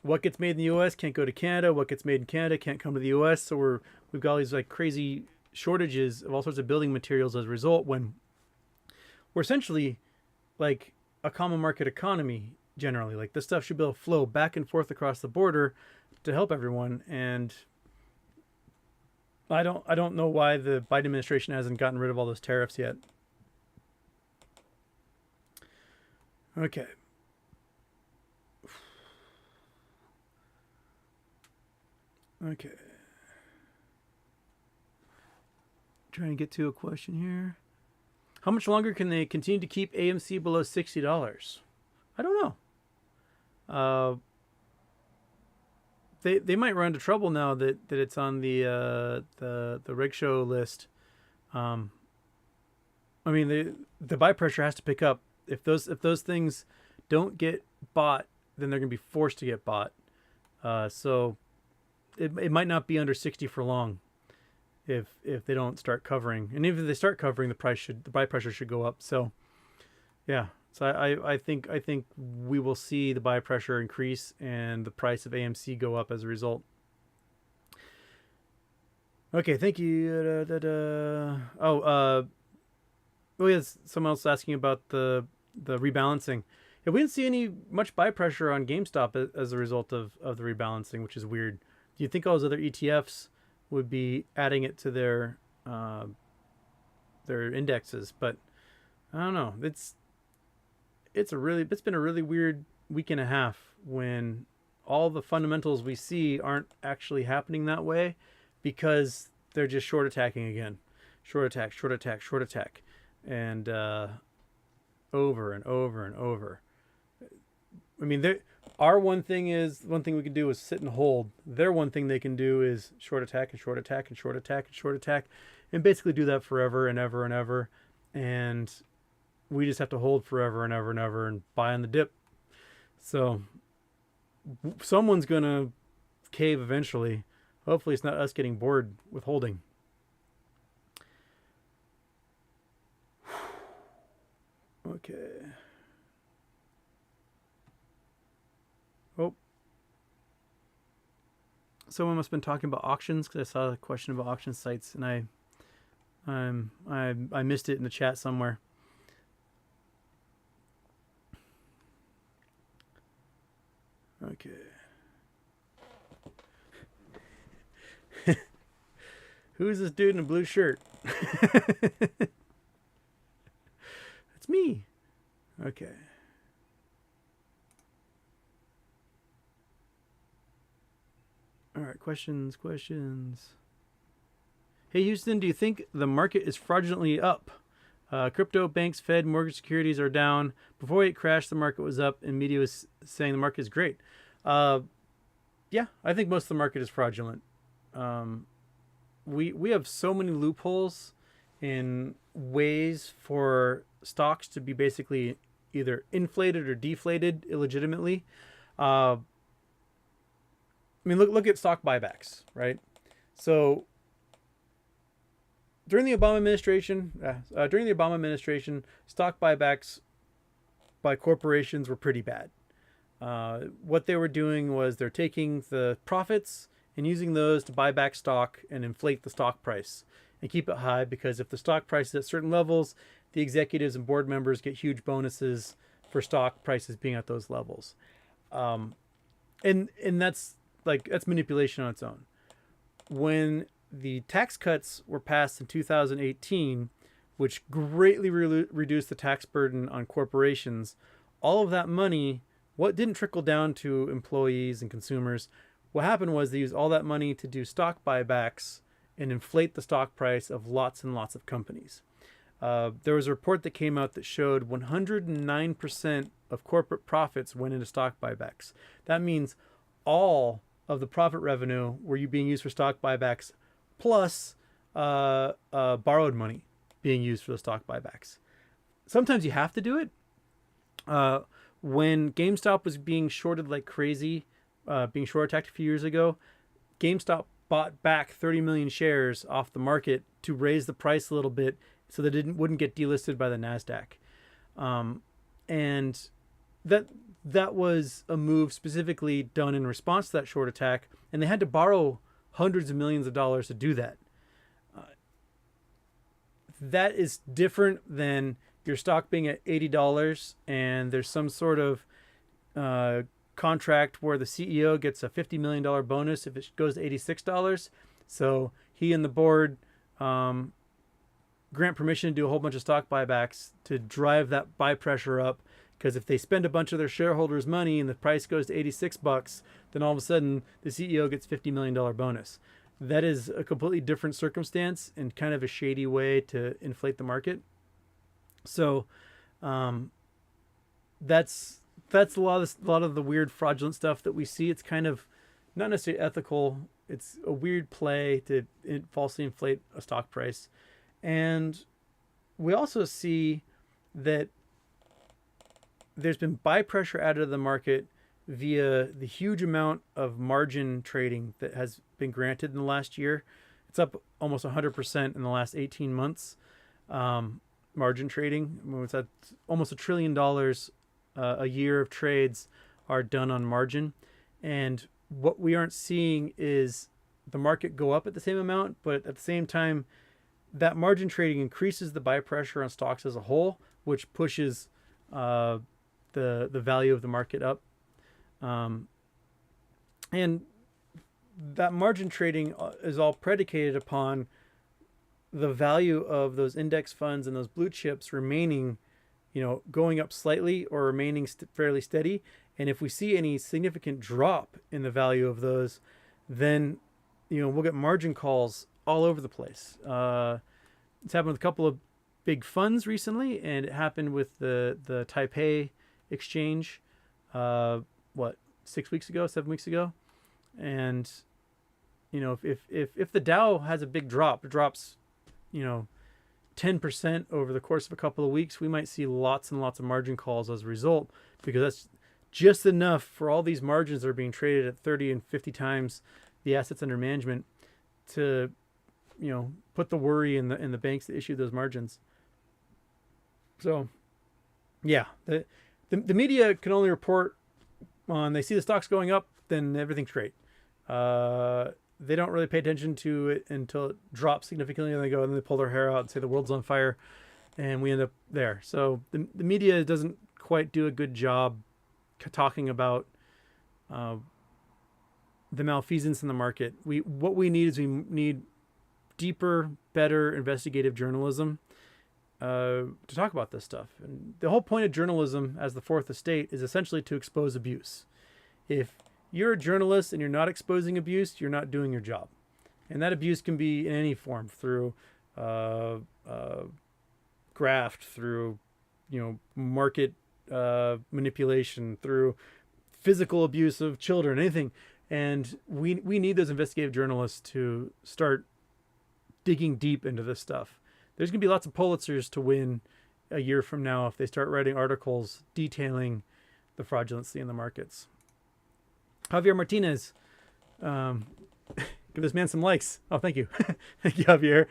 what gets made in the U.S. can't go to Canada, what gets made in Canada can't come to the U.S. So we've got all these like crazy shortages of all sorts of building materials as a result, when we're essentially like a common market economy generally. Like, this stuff should be able to flow back and forth across the border to help everyone. And I don't know why the Biden administration hasn't gotten rid of all those tariffs yet. Okay. Okay. Trying to get to a question here. How much longer can they continue to keep AMC below $60? I don't know. They might run into trouble now that it's on the reg show list. The buy pressure has to pick up. If those things don't get bought, then they're going to be forced to get bought. So it might not be under 60 for long. if they don't start covering. And even if they start covering, the buy pressure should go up. So yeah. So I think we will see the buy pressure increase and the price of AMC go up as a result. Okay, thank you. Yes, someone else asking about the rebalancing. Yeah, we didn't see much buy pressure on GameStop as a result of the rebalancing, which is weird. Do you think all those other ETFs would be adding it to their indexes? But I don't know. It's been a really weird week and a half when all the fundamentals we see aren't actually happening that way, because they're just short attacking again. Short attack, short attack, short attack. And over and over and over. I mean, our one thing we can do is sit and hold. Their one thing they can do is short attack and short attack and short attack and short attack, and basically do that forever and ever and ever. And we just have to hold forever and ever and ever and buy on the dip. So someone's gonna cave eventually. Hopefully it's not us getting bored with holding. Okay. Oh. Someone must have been talking about auctions, because I saw a question about auction sites and I missed it in the chat somewhere. Okay. Who's this dude in a blue shirt? It's me. Okay. All right, questions. Hey, Houston, do you think the market is fraudulently up? Crypto, banks, Fed, mortgage securities are down. Before it crashed, the market was up, and media was saying the market is great. Yeah, I think most of the market is fraudulent. We have so many loopholes in ways for stocks to be basically either inflated or deflated illegitimately. I mean, look at stock buybacks, right? So during the Obama administration, stock buybacks by corporations were pretty bad. What they were doing was they're taking the profits and using those to buy back stock and inflate the stock price and keep it high, because if the stock price is at certain levels, the executives and board members get huge bonuses for stock prices being at those levels. And that's manipulation on its own. When the tax cuts were passed in 2018, which greatly reduced the tax burden on corporations, all of that money, what didn't trickle down to employees and consumers, what happened was they used all that money to do stock buybacks and inflate the stock price of lots and lots of companies. There was a report that came out that showed 109% of corporate profits went into stock buybacks. That means all of the profit revenue were being used for stock buybacks, plus borrowed money being used for the stock buybacks. Sometimes you have to do it. When GameStop was being shorted like crazy, being short attacked a few years ago, GameStop bought back 30 million shares off the market to raise the price a little bit so that it wouldn't get delisted by the NASDAQ. And that was a move specifically done in response to that short attack, and they had to borrow hundreds of millions of dollars to do that. That is different than your stock being at $80 and there's some sort of contract where the CEO gets a $50 million bonus if it goes to $86. So he and the board grant permission to do a whole bunch of stock buybacks to drive that buy pressure up. Because if they spend a bunch of their shareholders' money and the price goes to $86, then all of a sudden the CEO gets $50 million bonus. That is a completely different circumstance and kind of a shady way to inflate the market. So that's a lot of the weird fraudulent stuff that we see. It's kind of not necessarily ethical. It's a weird play to falsely inflate a stock price. And we also see that there's been buy pressure added to the market via the huge amount of margin trading that has been granted in the last year. It's up almost 100% in the last 18 months. Margin trading, it's at almost $1 trillion a year of trades are done on margin. And what we aren't seeing is the market go up at the same amount, but at the same time, that margin trading increases the buy pressure on stocks as a whole, which pushes the value of the market up. And that margin trading is all predicated upon the value of those index funds and those blue chips remaining, going up slightly or remaining fairly steady. And if we see any significant drop in the value of those, then, we'll get margin calls all over the place. It's happened with a couple of big funds recently, and it happened with the Taipei exchange, 7 weeks ago. And, if the Dow has a big drop, it drops, 10% over the course of a couple of weeks, we might see lots and lots of margin calls as a result, because that's just enough for all these margins that are being traded at 30 and 50 times the assets under management to, put the worry in the banks that issue those margins. So, yeah, the media can only report on, they see the stocks going up, then everything's great. They don't really pay attention to it until it drops significantly, and they pull their hair out and say the world's on fire, and we end up there. So the media doesn't quite do a good job talking about the malfeasance in the market. What we need deeper, better investigative journalism to talk about this stuff. And the whole point of journalism as the fourth estate is essentially to expose abuse. If you're a journalist and you're not exposing abuse, you're not doing your job. And that abuse can be in any form, through graft, through market manipulation, through physical abuse of children, anything. And we need those investigative journalists to start digging deep into this stuff. There's going to be lots of Pulitzers to win a year from now if they start writing articles detailing the fraudulency in the markets. Javier Martinez, give this man some likes. Oh, thank you. Thank you, Javier.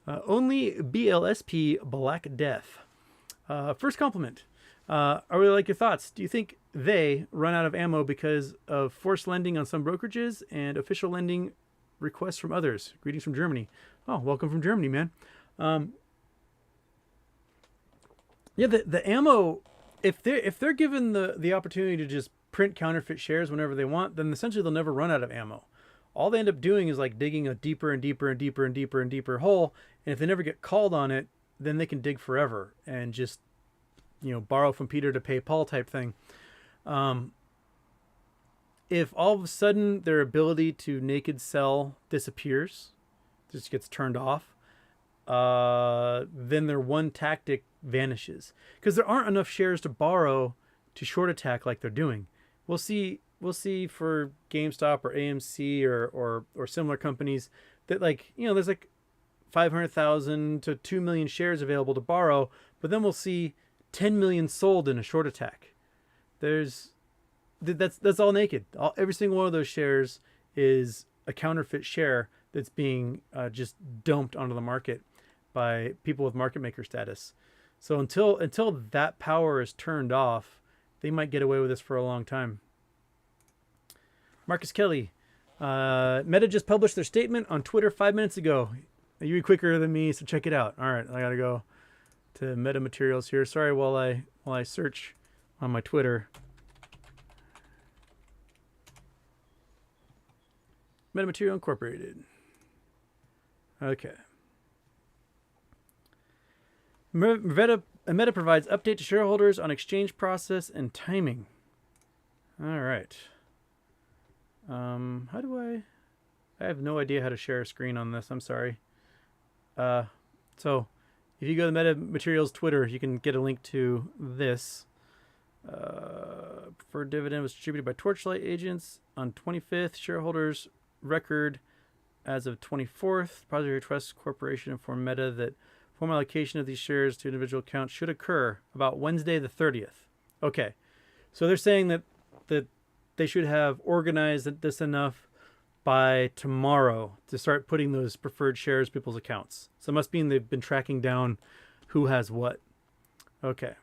Only BLSP Black Death. First compliment. I really like your thoughts. Do you think they run out of ammo because of forced lending on some brokerages and official lending requests from others? Greetings from Germany. Oh, welcome from Germany, man. Yeah, the ammo, if they're given the opportunity to just print counterfeit shares whenever they want, then essentially they'll never run out of ammo. All they end up doing is like digging a deeper and deeper and deeper and deeper and deeper hole. And if they never get called on it, then they can dig forever and just, borrow from Peter to pay Paul type thing. If all of a sudden their ability to naked sell disappears, just gets turned off, then their one tactic vanishes, because there aren't enough shares to borrow to short attack like they're doing. We'll see for GameStop or AMC or similar companies that there's 500,000 to 2 million shares available to borrow, but then we'll see 10 million sold in a short attack. That's all naked. Every single one of those shares is a counterfeit share that's being just dumped onto the market by people with market maker status. So until that power is turned off, they might get away with this for a long time. Marcus Kelly, Meta just published their statement on Twitter 5 minutes ago. You read quicker than me, so check it out. All right, I gotta go to Meta Materials here. Sorry, while I search on my Twitter. Meta Material Incorporated. Okay. Meta provides update to shareholders on exchange process and timing. All right. How do I have no idea how to share a screen on this. I'm sorry. So if you go to Meta Materials Twitter, you can get a link to this. Preferred dividend was distributed by Torchlight agents on 25th. Shareholders record as of 24th. Depository Trust Corporation informed Meta that formal allocation of these shares to individual accounts should occur about Wednesday the 30th. Okay, so they're saying that they should have organized this enough by tomorrow to start putting those preferred shares in people's accounts. So it must mean they've been tracking down who has what. Okay.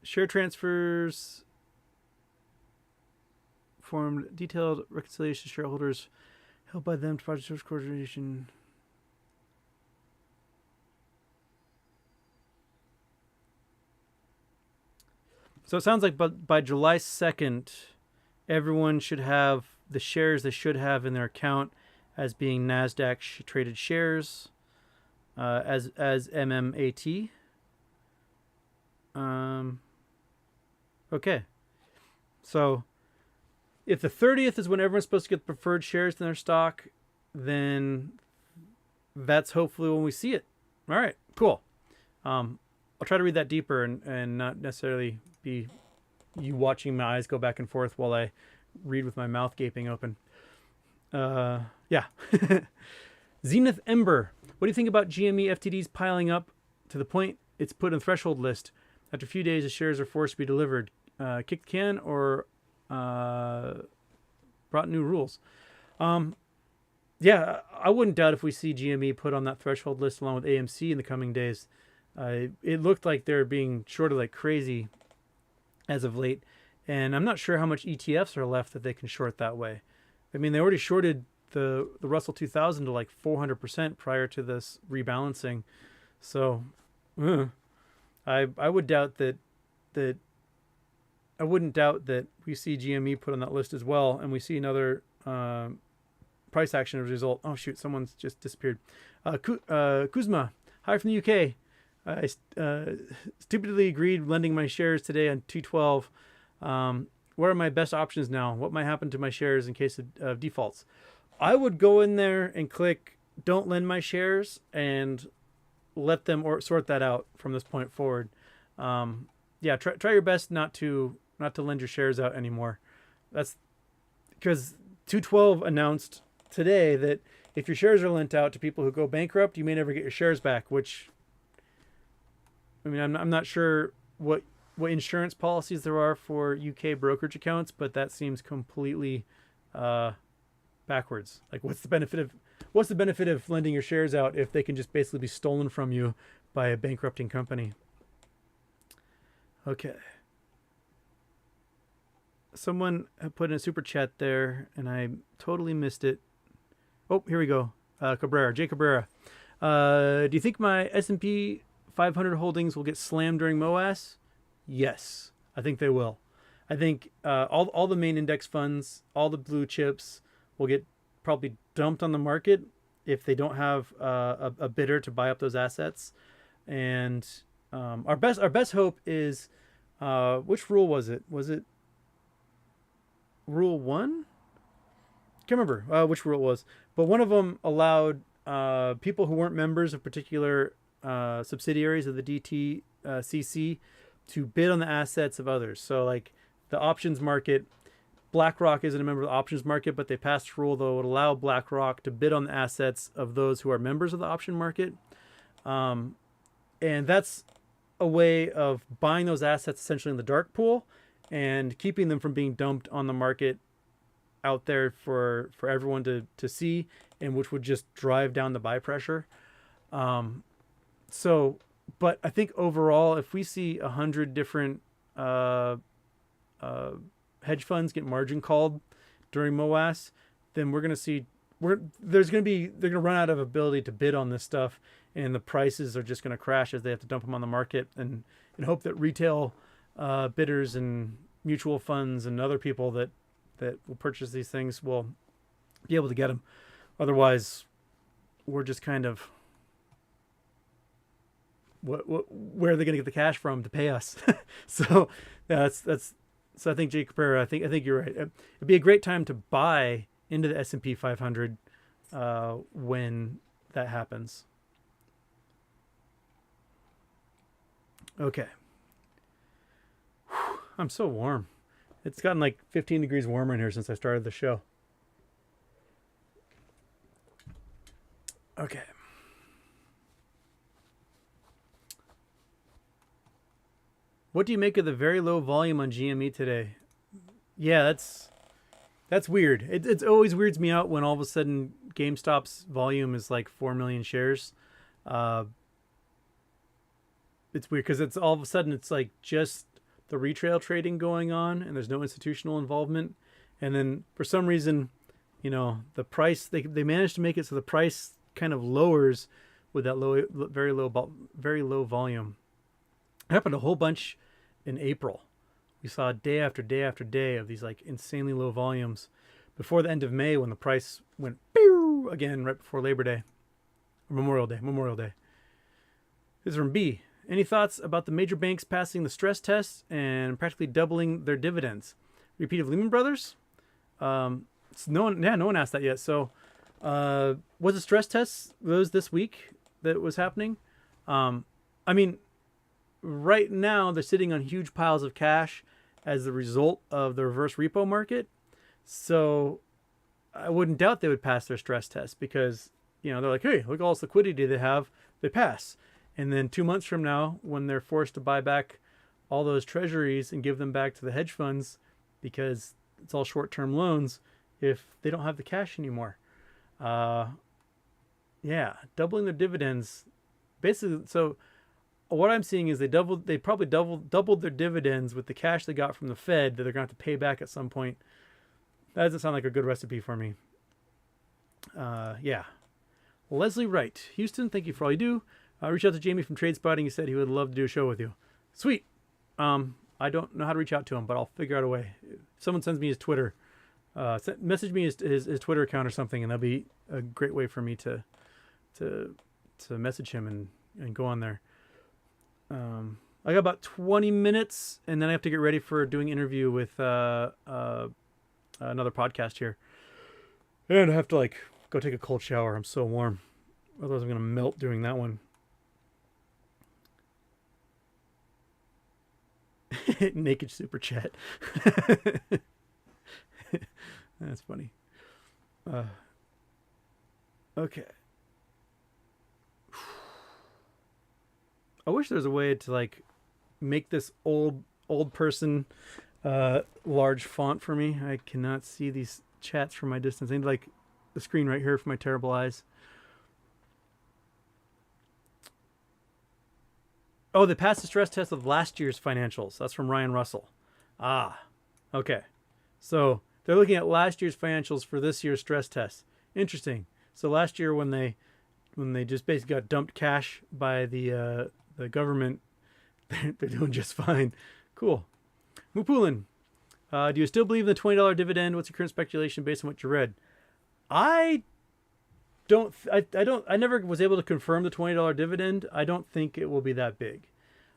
Share transfers formed detailed reconciliation to shareholders held by them to project source coordination. So it sounds like by July 2nd, everyone should have the shares they should have in their account as being NASDAQ traded shares, as MMAT. Okay. So if the 30th is when everyone's supposed to get the preferred shares in their stock, then that's hopefully when we see it. All right, cool. I'll try to read that deeper and not necessarily be you watching my eyes go back and forth while I read with my mouth gaping open. Yeah. Zenith Ember. What do you think about GME FTDs piling up to the point it's put in threshold list? After a few days, the shares are forced to be delivered. Kick the can or brought new rules? Yeah, I wouldn't doubt if we see GME put on that threshold list along with AMC in the coming days. It looked like they're being shorted like crazy as of late, and I'm not sure how much ETFs are left that they can short that way. I mean, they already shorted the Russell 2000 to like 400% prior to this rebalancing. So, I would doubt that I wouldn't doubt that we see GME put on that list as well, and we see another price action as a result. Oh shoot, someone's just disappeared. Kuzma, hi from the UK. I stupidly agreed lending my shares today on 212. What are my best options now? What might happen to my shares in case of defaults? I would go in there and click don't lend my shares and let them sort that out from this point forward. Yeah, try your best not to lend your shares out anymore. That's because 212 announced today that if your shares are lent out to people who go bankrupt, you may never get your shares back, which, I mean, I'm not sure what insurance policies there are for UK brokerage accounts, but that seems completely backwards. Like, what's the benefit of lending your shares out if they can just basically be stolen from you by a bankrupting company? Okay. Someone put in a super chat there, and I totally missed it. Oh, here we go. Jay Cabrera. Do you think my S&P 500 holdings will get slammed during MOAS? Yes, I think they will. I think all the main index funds, all the blue chips will get probably dumped on the market if they don't have a bidder to buy up those assets. And our best hope is, which rule was it? Was it Rule 1? Can't remember which rule it was, but one of them allowed people who weren't members of particular subsidiaries of the DTCC to bid on the assets of others. So like the options market, BlackRock isn't a member of the options market, but they passed a rule that would allow BlackRock to bid on the assets of those who are members of the option market. And that's a way of buying those assets essentially in the dark pool and keeping them from being dumped on the market out there for everyone to see, and which would just drive down the buy pressure. But I think overall, if we see 100 different hedge funds get margin called during MOAS, then we're going to see they're going to run out of ability to bid on this stuff, and the prices are just going to crash as they have to dump them on the market, and hope that retail bidders and mutual funds and other people that will purchase these things will be able to get them. Otherwise, we're just kind of where are they going to get the cash from to pay us? So that's so I think Jake Cabrera, I think you're right. It'd be a great time to buy into the S&P 500 when that happens. Okay. Whew, I'm so warm. It's gotten like 15 degrees warmer in here since I started the show. Okay. What do you make of the very low volume on GME today? Yeah, that's weird. It always weirds me out when all of a sudden GameStop's volume is like 4 million shares. Uh, it's weird because it's all of a sudden it's like just the retail trading going on and there's no institutional involvement. And then for some reason, the price, they managed to make it so the price kind of lowers with that very low volume. It happened a whole bunch in April. We saw day after day after day of these like insanely low volumes before the end of May when the price went pew again right before Labor Day or Memorial Day. This is from B. Any thoughts about the major banks passing the stress test and practically doubling their dividends? Repeat of Lehman Brothers? No one asked that yet. So, was the stress test those this week that was happening? I mean, right now they're sitting on huge piles of cash as the result of the reverse repo market. So, I wouldn't doubt they would pass their stress test because they're like, hey, look at all this liquidity they have. They pass. And then 2 months from now, when they're forced to buy back all those treasuries and give them back to the hedge funds because it's all short-term loans, if they don't have the cash anymore. Doubling their dividends. Basically, so what I'm seeing is they probably doubled their dividends with the cash they got from the Fed that they're going to have to pay back at some point. That doesn't sound like a good recipe for me. Leslie Wright. Houston, thank you for all you do. Reach out to Jamie from Trade Spotting. He said he would love to do a show with you. Sweet. I don't know how to reach out to him, but I'll figure out a way. If someone sends me his Twitter, message me his Twitter account or something, and that'll be a great way for me to message him and go on there. I got about 20 minutes, and then I have to get ready for doing an interview with another podcast here. And I have to go take a cold shower. I'm so warm. Otherwise I'm going to melt during that one. Naked super chat. That's funny. Okay. I wish there was a way to make this old person large font for me. I cannot see these chats from my distance. I need the screen right here for my terrible eyes. Oh, they passed the stress test of last year's financials. That's from Ryan Russell. Okay. So they're looking at last year's financials for this year's stress test. Interesting. So last year when they just basically got dumped cash by the government, they're doing just fine. Cool. Mupulin, do you still believe in the $20 dividend? What's your current speculation based on what you read? I never was able to confirm the $20 dividend. I don't think it will be that big.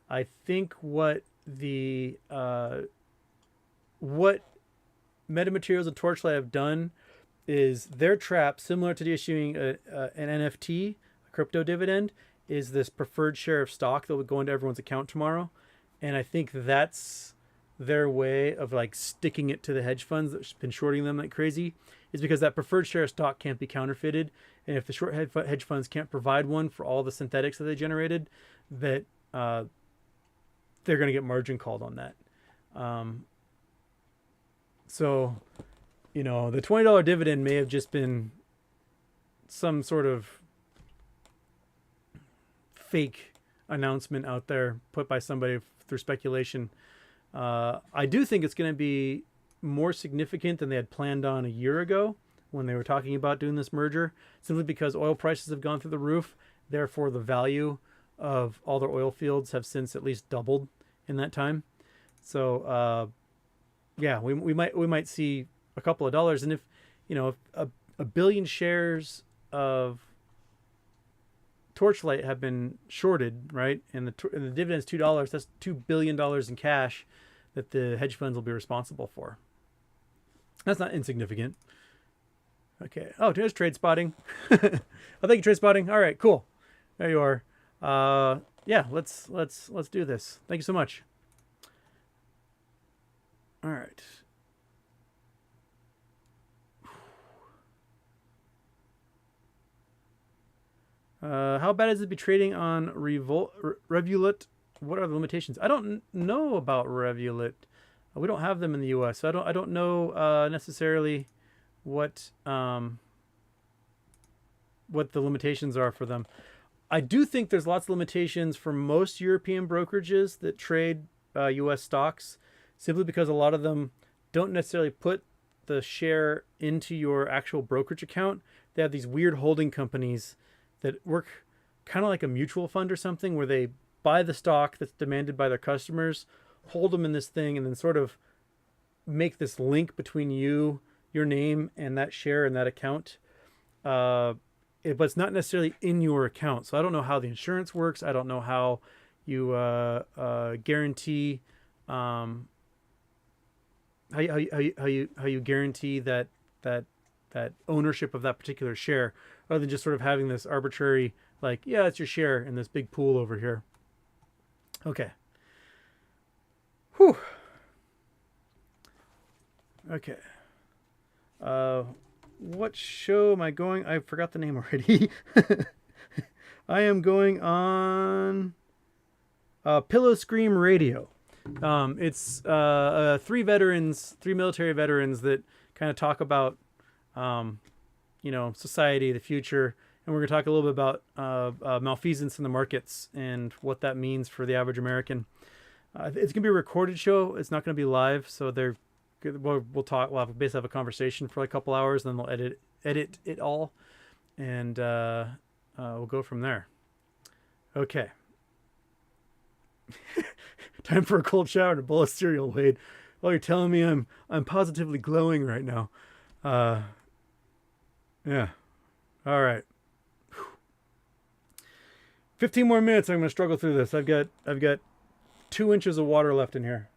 I think what Metamaterials and Torchlight have done is their trap, similar to issuing an NFT, a crypto dividend, is this preferred share of stock that would go into everyone's account tomorrow. And I think that's their way of sticking it to the hedge funds that's been shorting them like crazy, is because that preferred share of stock can't be counterfeited. And if the short hedge funds can't provide one for all the synthetics that they generated, that they're going to get margin called on that. So, the $20 dividend may have just been some sort of fake announcement out there put by somebody through speculation. I do think it's going to be more significant than they had planned on a year ago when they were talking about doing this merger, simply because oil prices have gone through the roof. Therefore, the value of all their oil fields have since at least doubled in that time. So, we might see a couple of dollars. And if a billion shares of Torchlight have been shorted, right, and the dividend is $2, that's $2 billion in cash that the hedge funds will be responsible for. That's not insignificant. Okay. Oh, there's Trade Spotting. Oh, thank you, Trade Spotting. All right, cool. There you are. Let's do this. Thank you so much. All right. How bad is it to be trading on Revolut what are the limitations? I don't know about Revolut. We don't have them in the U.S., so I don't know necessarily what the limitations are for them. I do think there's lots of limitations for most European brokerages that trade U.S. stocks, simply because a lot of them don't necessarily put the share into your actual brokerage account. They have these weird holding companies that work kind of like a mutual fund or something, where they buy the stock that's demanded by their customers, hold them in this thing, and then sort of make this link between you, your name, and that share in that account. But it's not necessarily in your account. So I don't know how the insurance works. I don't know how you guarantee how you guarantee that ownership of that particular share, rather than just sort of having this arbitrary, like, yeah, it's your share in this big pool over here. Okay. Whew. Okay. What show am I going? I forgot the name already. I am going on Pillow Scream Radio. It's three military veterans that kind of talk about, society, the future, and we're going to talk a little bit about malfeasance in the markets and what that means for the average American. It's going to be a recorded show. It's not going to be live, so we'll talk. We'll basically have a conversation for like a couple hours, and then they'll edit it all, and we'll go from there. Okay. Time for a cold shower and a bowl of cereal, Wade. Well, you're telling me I'm positively glowing right now. Yeah. All right. 15 more minutes. I'm going to struggle through this. I've got 2 inches of water left in here.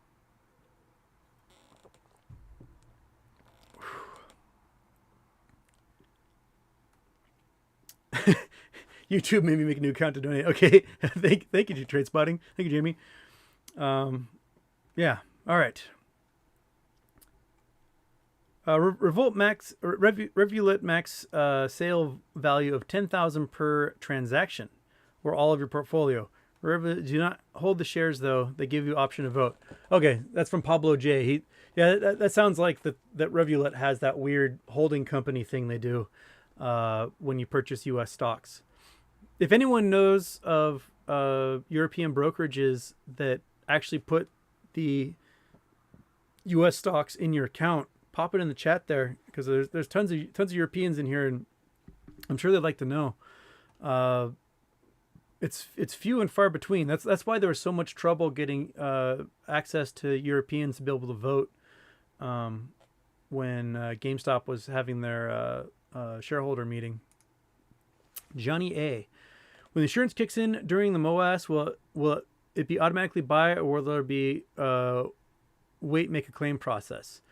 YouTube made me make a new account to donate. Okay. Thank you, Trade Spotting. Thank you, Jamie. Yeah. All right. Revolt Max, Revolut Max sale value of $10,000 per transaction, or all of your portfolio. Revolut do not hold the shares, though. They give you option to vote. Okay, that's from Pablo J. That sounds like that Revolut has that weird holding company thing they do when you purchase U.S. stocks. If anyone knows of European brokerages that actually put the U.S. stocks in your account, pop it in the chat there, because there's tons of Europeans in here, and I'm sure they'd like to know. It's few and far between. That's why there was so much trouble getting access to Europeans to be able to vote when GameStop was having their shareholder meeting. Johnny A. When the insurance kicks in during the MOAS, will it be automatically buy, or will there be make a claim process?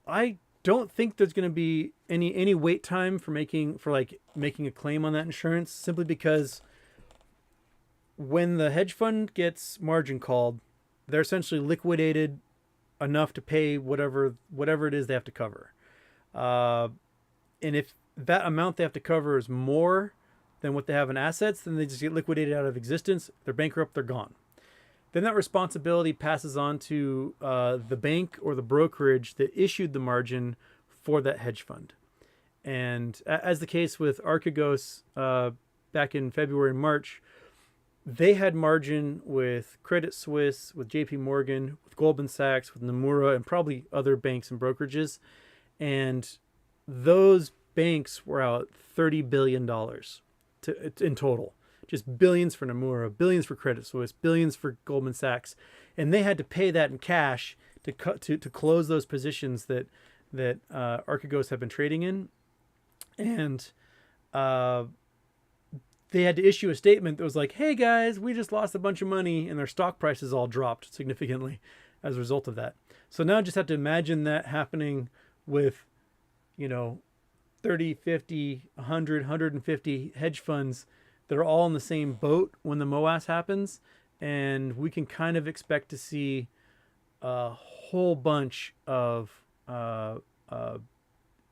I don't think there's going to be any wait time for making a claim on that insurance, simply because when the hedge fund gets margin called, they're essentially liquidated enough to pay whatever it is they have to cover. And if that amount they have to cover is more than what they have in assets, then they just get liquidated out of existence. They're bankrupt, they're gone. Then that responsibility passes on to the bank or the brokerage that issued the margin for that hedge fund. And as the case with Archegos back in February and March, they had margin with Credit Suisse, with JP Morgan, with Goldman Sachs, with Nomura, and probably other banks and brokerages. And those banks were out $30 billion in total. Just billions for Nomura, billions for Credit Suisse, billions for Goldman Sachs. And they had to pay that in cash to close those positions that Archegos have been trading in. And they had to issue a statement that was like, hey guys, we just lost a bunch of money, and their stock prices all dropped significantly as a result of that. So now just have to imagine that happening with, 30, 50, 100, 150 hedge funds that are all in the same boat when the MOAS happens. And we can kind of expect to see a whole bunch of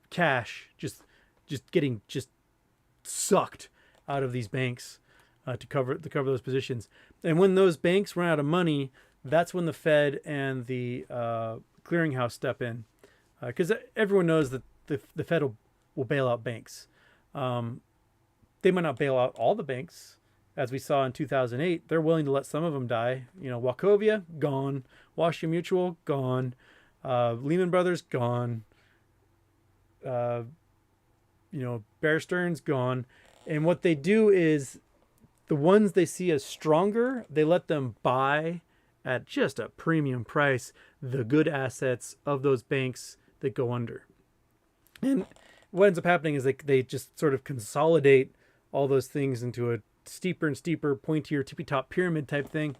cash just sucked out of these banks to cover those positions. And when those banks run out of money, that's when the Fed and the clearinghouse step in, because everyone knows that the Fed will bail out banks. They might not bail out all the banks, as we saw in 2008. They're willing to let some of them die. Wachovia, gone. Washington Mutual, gone. Lehman Brothers, gone. Bear Stearns, gone. And what they do is the ones they see as stronger, they let them buy at just a premium price the good assets of those banks that go under. And what ends up happening is they just sort of consolidate all those things into a steeper and steeper, pointier, tippy-top pyramid type thing.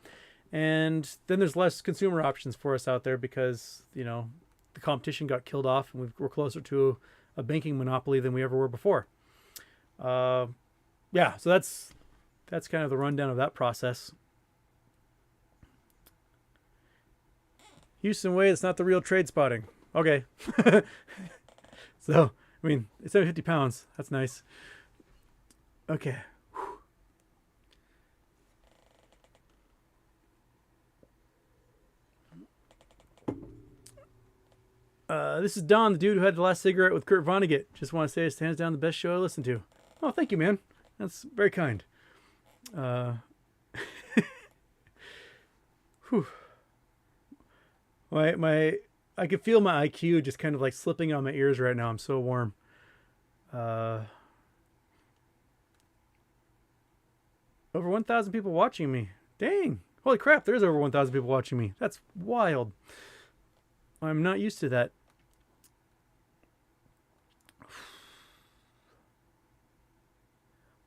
And then there's less consumer options for us out there because, the competition got killed off and we're closer to a banking monopoly than we ever were before. So that's kind of the rundown of that process. Houston Wade, it's not the real trade spotting. Okay. So, it's 750 pounds. That's nice. Okay. This is Don, the dude who had the last cigarette with Kurt Vonnegut. Just want to say it's hands down the best show I listened to. Oh, thank you, man. That's very kind. Whew. I can feel my IQ just kind of like slipping on my ears right now. I'm so warm. Over 1,000 people watching me. Dang. Holy crap, there's over 1,000 people watching me. That's wild. I'm not used to that.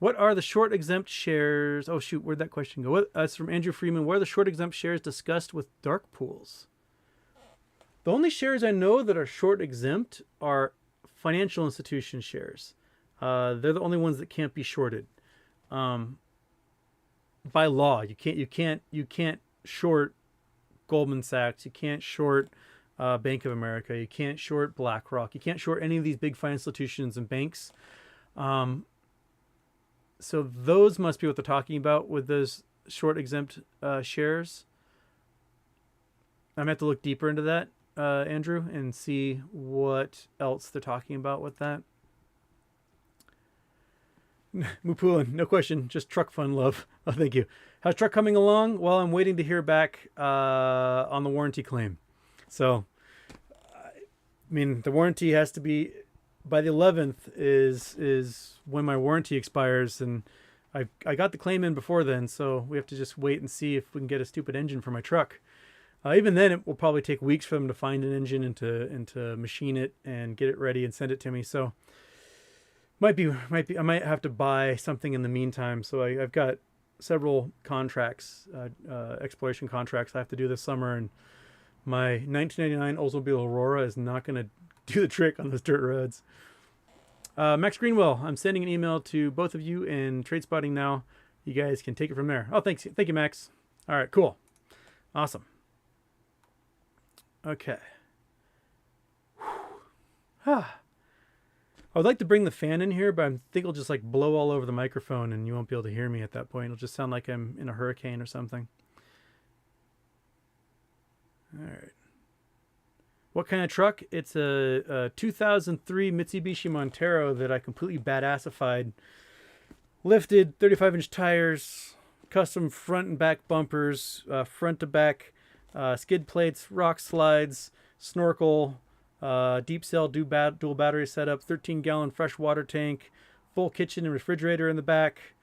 What are the short exempt shares? Oh, shoot, where'd that question go? That's from Andrew Freeman. What are the short exempt shares discussed with dark pools? The only shares I know that are short exempt are financial institution shares. They're the only ones that can't be shorted. By law, you can't short Goldman Sachs. You can't short Bank of America. You can't short BlackRock. You can't short any of these big financial institutions and banks. So those must be what they're talking about with those short exempt shares. I'm going to have to look deeper into that, Andrew, and see what else they're talking about with that. Mupulin, no question, just truck fun love. Oh, thank you. How's truck coming along? Well, I'm waiting to hear back on the warranty claim. So, the warranty has to be by the 11th is when my warranty expires, and I got the claim in before then, so we have to just wait and see if we can get a stupid engine for my truck. Even then, it will probably take weeks for them to find an engine and to machine it and get it ready and send it to me. So, might be I might have to buy something in the meantime. So I've got several contracts, exploration contracts I have to do this summer, and my 1999 Oldsmobile Aurora is not going to do the trick on those dirt roads. Max Greenwell, I'm sending an email to both of you in Trade Spotting now. You guys can take it from there. Oh, thanks. Thank you, Max. All right, cool. Awesome. Okay. I would like to bring the fan in here, but I think it'll just like blow all over the microphone and you won't be able to hear me at that point. It'll just sound like I'm in a hurricane or something. All right. What kind of truck? It's a 2003 Mitsubishi Montero that I completely badassified. Lifted, 35-inch tires, custom front and back bumpers, front to back skid plates, rock slides, snorkel, deep cell dual battery setup, 13-gallon fresh water tank, full kitchen and refrigerator in the back.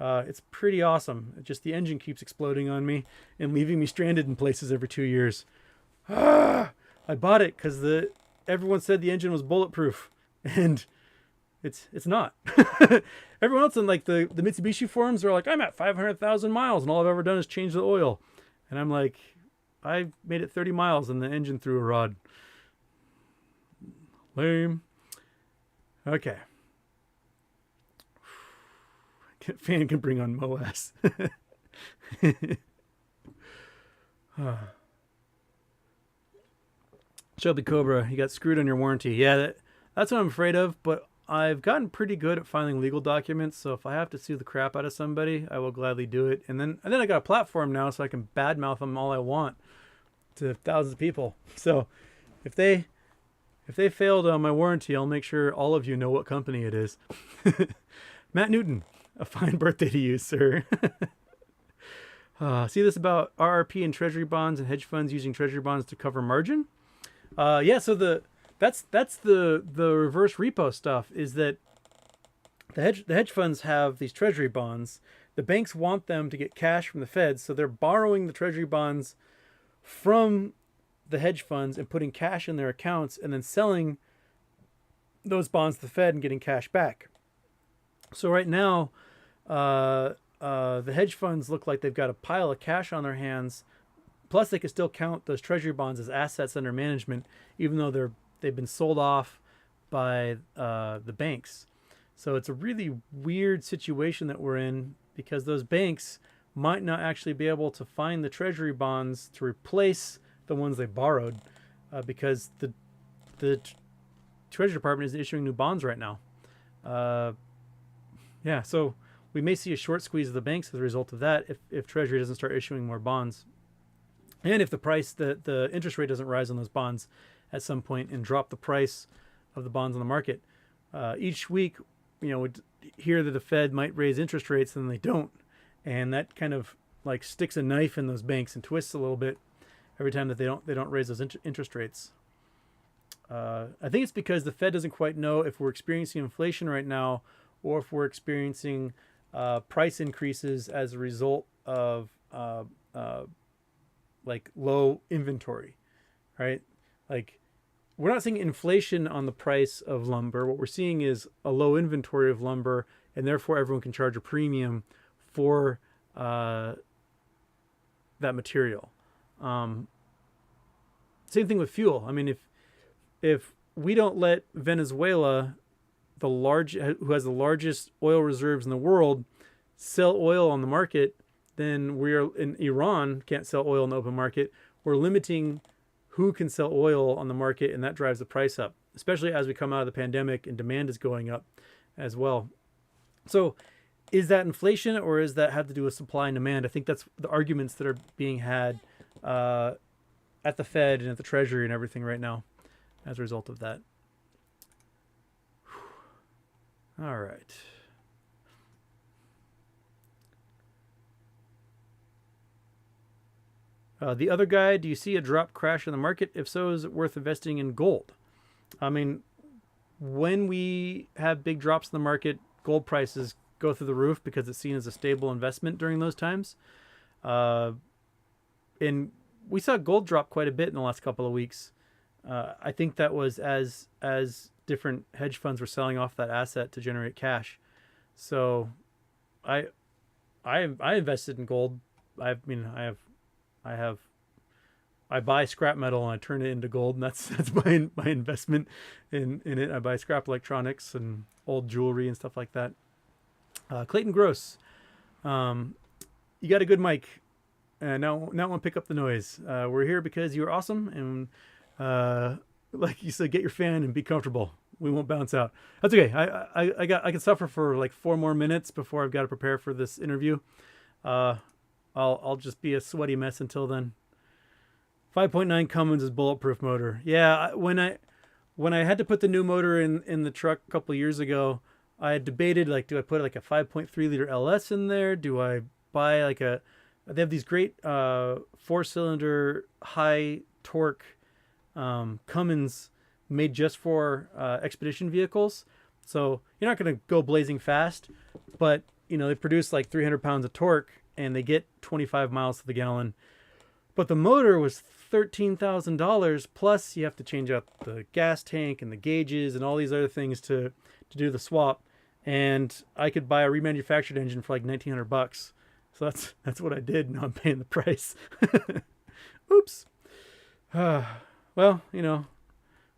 It's pretty awesome. Just the engine keeps exploding on me and leaving me stranded in places every 2 years. I bought it because everyone said the engine was bulletproof, and it's not. Everyone else in like the Mitsubishi forums are like, I'm at 500,000 miles and all I've ever done is change the oil. And I'm like, I made it 30 miles and the engine threw a rod. Lame. Okay. Fan can bring on MOAS. Shelby Cobra, you got screwed on your warranty. Yeah, that's what I'm afraid of. But I've gotten pretty good at filing legal documents, so if I have to sue the crap out of somebody, I will gladly do it. And then I got a platform now, so I can badmouth them all I want to thousands of people. So if they failed on my warranty, I'll make sure all of you know what company it is. Matt Newton, a fine birthday to you, sir. See this about RRP and treasury bonds and hedge funds using treasury bonds to cover margin? Yeah, so that's the reverse repo stuff, is that the hedge funds have these treasury bonds. The banks want them to get cash from the Fed, so they're borrowing the treasury bonds from the hedge funds and putting cash in their accounts and then selling those bonds to the Fed and getting cash back. So right now, the hedge funds look like they've got a pile of cash on their hands. Plus, they can still count those treasury bonds as assets under management, even though they've been sold off by the banks. So it's a really weird situation that we're in, because those banks might not actually be able to find the treasury bonds to replace the ones they borrowed, because the Treasury Department is issuing new bonds right now. Yeah, so we may see a short squeeze of the banks as a result of that if Treasury doesn't start issuing more bonds. And if the interest rate doesn't rise on those bonds at some point and drop the price of the bonds on the market. Each week, we hear that the Fed might raise interest rates, and they don't. And that kind of like sticks a knife in those banks and twists a little bit every time that they don't raise those interest rates. I think it's because the Fed doesn't quite know if we're experiencing inflation right now, or if we're experiencing price increases as a result of like low inventory, right? Like, we're not seeing inflation on the price of lumber. What we're seeing is a low inventory of lumber, and therefore everyone can charge a premium for that material. Same thing with fuel. I mean, if we don't let Venezuela, who has the largest oil reserves in the world, sell oil on the market, then in Iran can't sell oil in the open market. We're limiting who can sell oil on the market, and that drives the price up, especially as we come out of the pandemic and demand is going up as well. So is that inflation, or is that have to do with supply and demand? I think that's the arguments that are being had at the Fed and at the Treasury and everything right now as a result of that. All right. The other guy, do you see a drop crash in the market? If so, is it worth investing in gold? I mean, when we have big drops in the market, gold prices go through the roof because it's seen as a stable investment during those times. And we saw gold drop quite a bit in the last couple of weeks. I think that was as different hedge funds were selling off that asset to generate cash. So I invested in gold. I buy scrap metal and I turn it into gold, and that's my investment in it. I buy scrap electronics and old jewelry and stuff like that. Clayton Gross, you got a good mic. Now I want to pick up the noise. We're here because you're awesome, and like you said, get your fan and be comfortable. We won't bounce out. That's okay. I can suffer for like 4 more minutes before I've got to prepare for this interview. I'll just be a sweaty mess until then. 5.9 Cummins is bulletproof motor. Yeah, when I had to put the new motor in the truck a couple of years ago, I had debated, like, do I put like a 5.3 liter LS in there? Do I buy like they have these great 4-cylinder high torque Cummins made just for expedition vehicles. So you're not going to go blazing fast, but they produce like 300 pounds of torque and they get 25 miles to the gallon. But the motor was $13,000, plus you have to change out the gas tank and the gauges and all these other things to do the swap. And I could buy a remanufactured engine for like $1,900. So that's what I did. Now I'm paying the price. Oops. Well,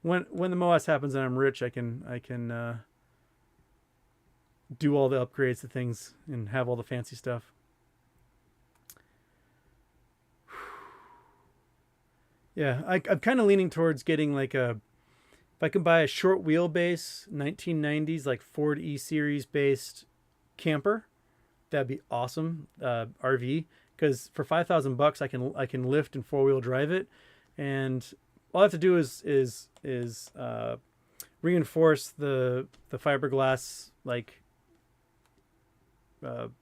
when the MOAS happens and I'm rich, I can do all the upgrades to things and have all the fancy stuff. Yeah, I'm kind of leaning towards getting like a If I can buy a short wheelbase 1990s like Ford E-Series based camper, that'd be awesome. RV, because for $5,000 I can lift and 4-wheel drive it, and all I have to do is reinforce the fiberglass like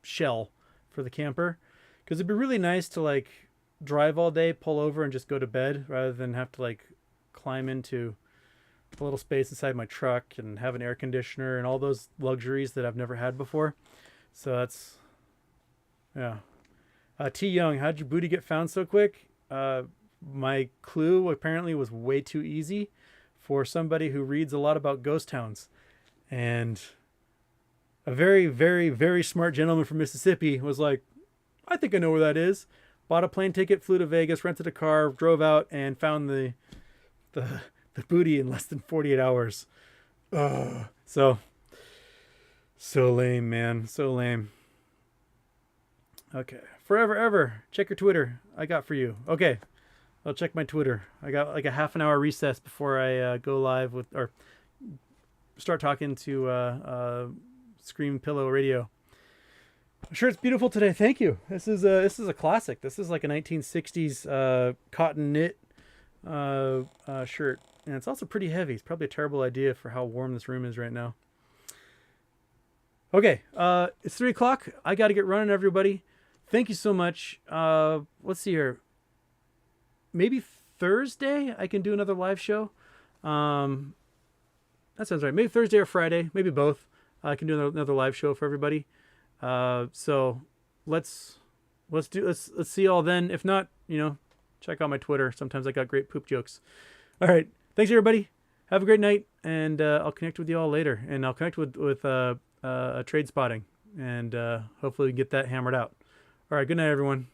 shell for the camper, because it'd be really nice to like drive all day, pull over, and just go to bed rather than have to like climb into a little space inside my truck and have an air conditioner and all those luxuries that I've never had before. So that's, yeah. T Young, how'd your booty get found so quick? My clue apparently was way too easy for somebody who reads a lot about ghost towns. And a very, very, very smart gentleman from Mississippi was like, I think I know where that is. Bought a plane ticket, flew to Vegas, rented a car, drove out, and found the booty in less than 48 hours. So lame, man. So lame. Okay. Forever ever. Check your Twitter. I got for you. Okay. I'll check my Twitter. I got like a half an hour recess before I go live with, or start talking to Scream Pillow Radio. I'm sure it's beautiful today. Thank you. This is a classic. This is like a 1960s cotton knit shirt, and it's also pretty heavy. It's probably a terrible idea for how warm this room is right now. Okay, it's 3 o'clock. I got to get running, everybody. Thank you so much. Let's see here. Maybe Thursday I can do another live show. That sounds right. Maybe Thursday or Friday. Maybe both. I can do another live show for everybody. So let's see y'all then. If not, check out my Twitter. Sometimes I got great poop jokes. All right. Thanks everybody. Have a great night, and I'll connect with you all later, and I'll connect with a trade spotting, and hopefully we can get that hammered out. All right. Good night, everyone.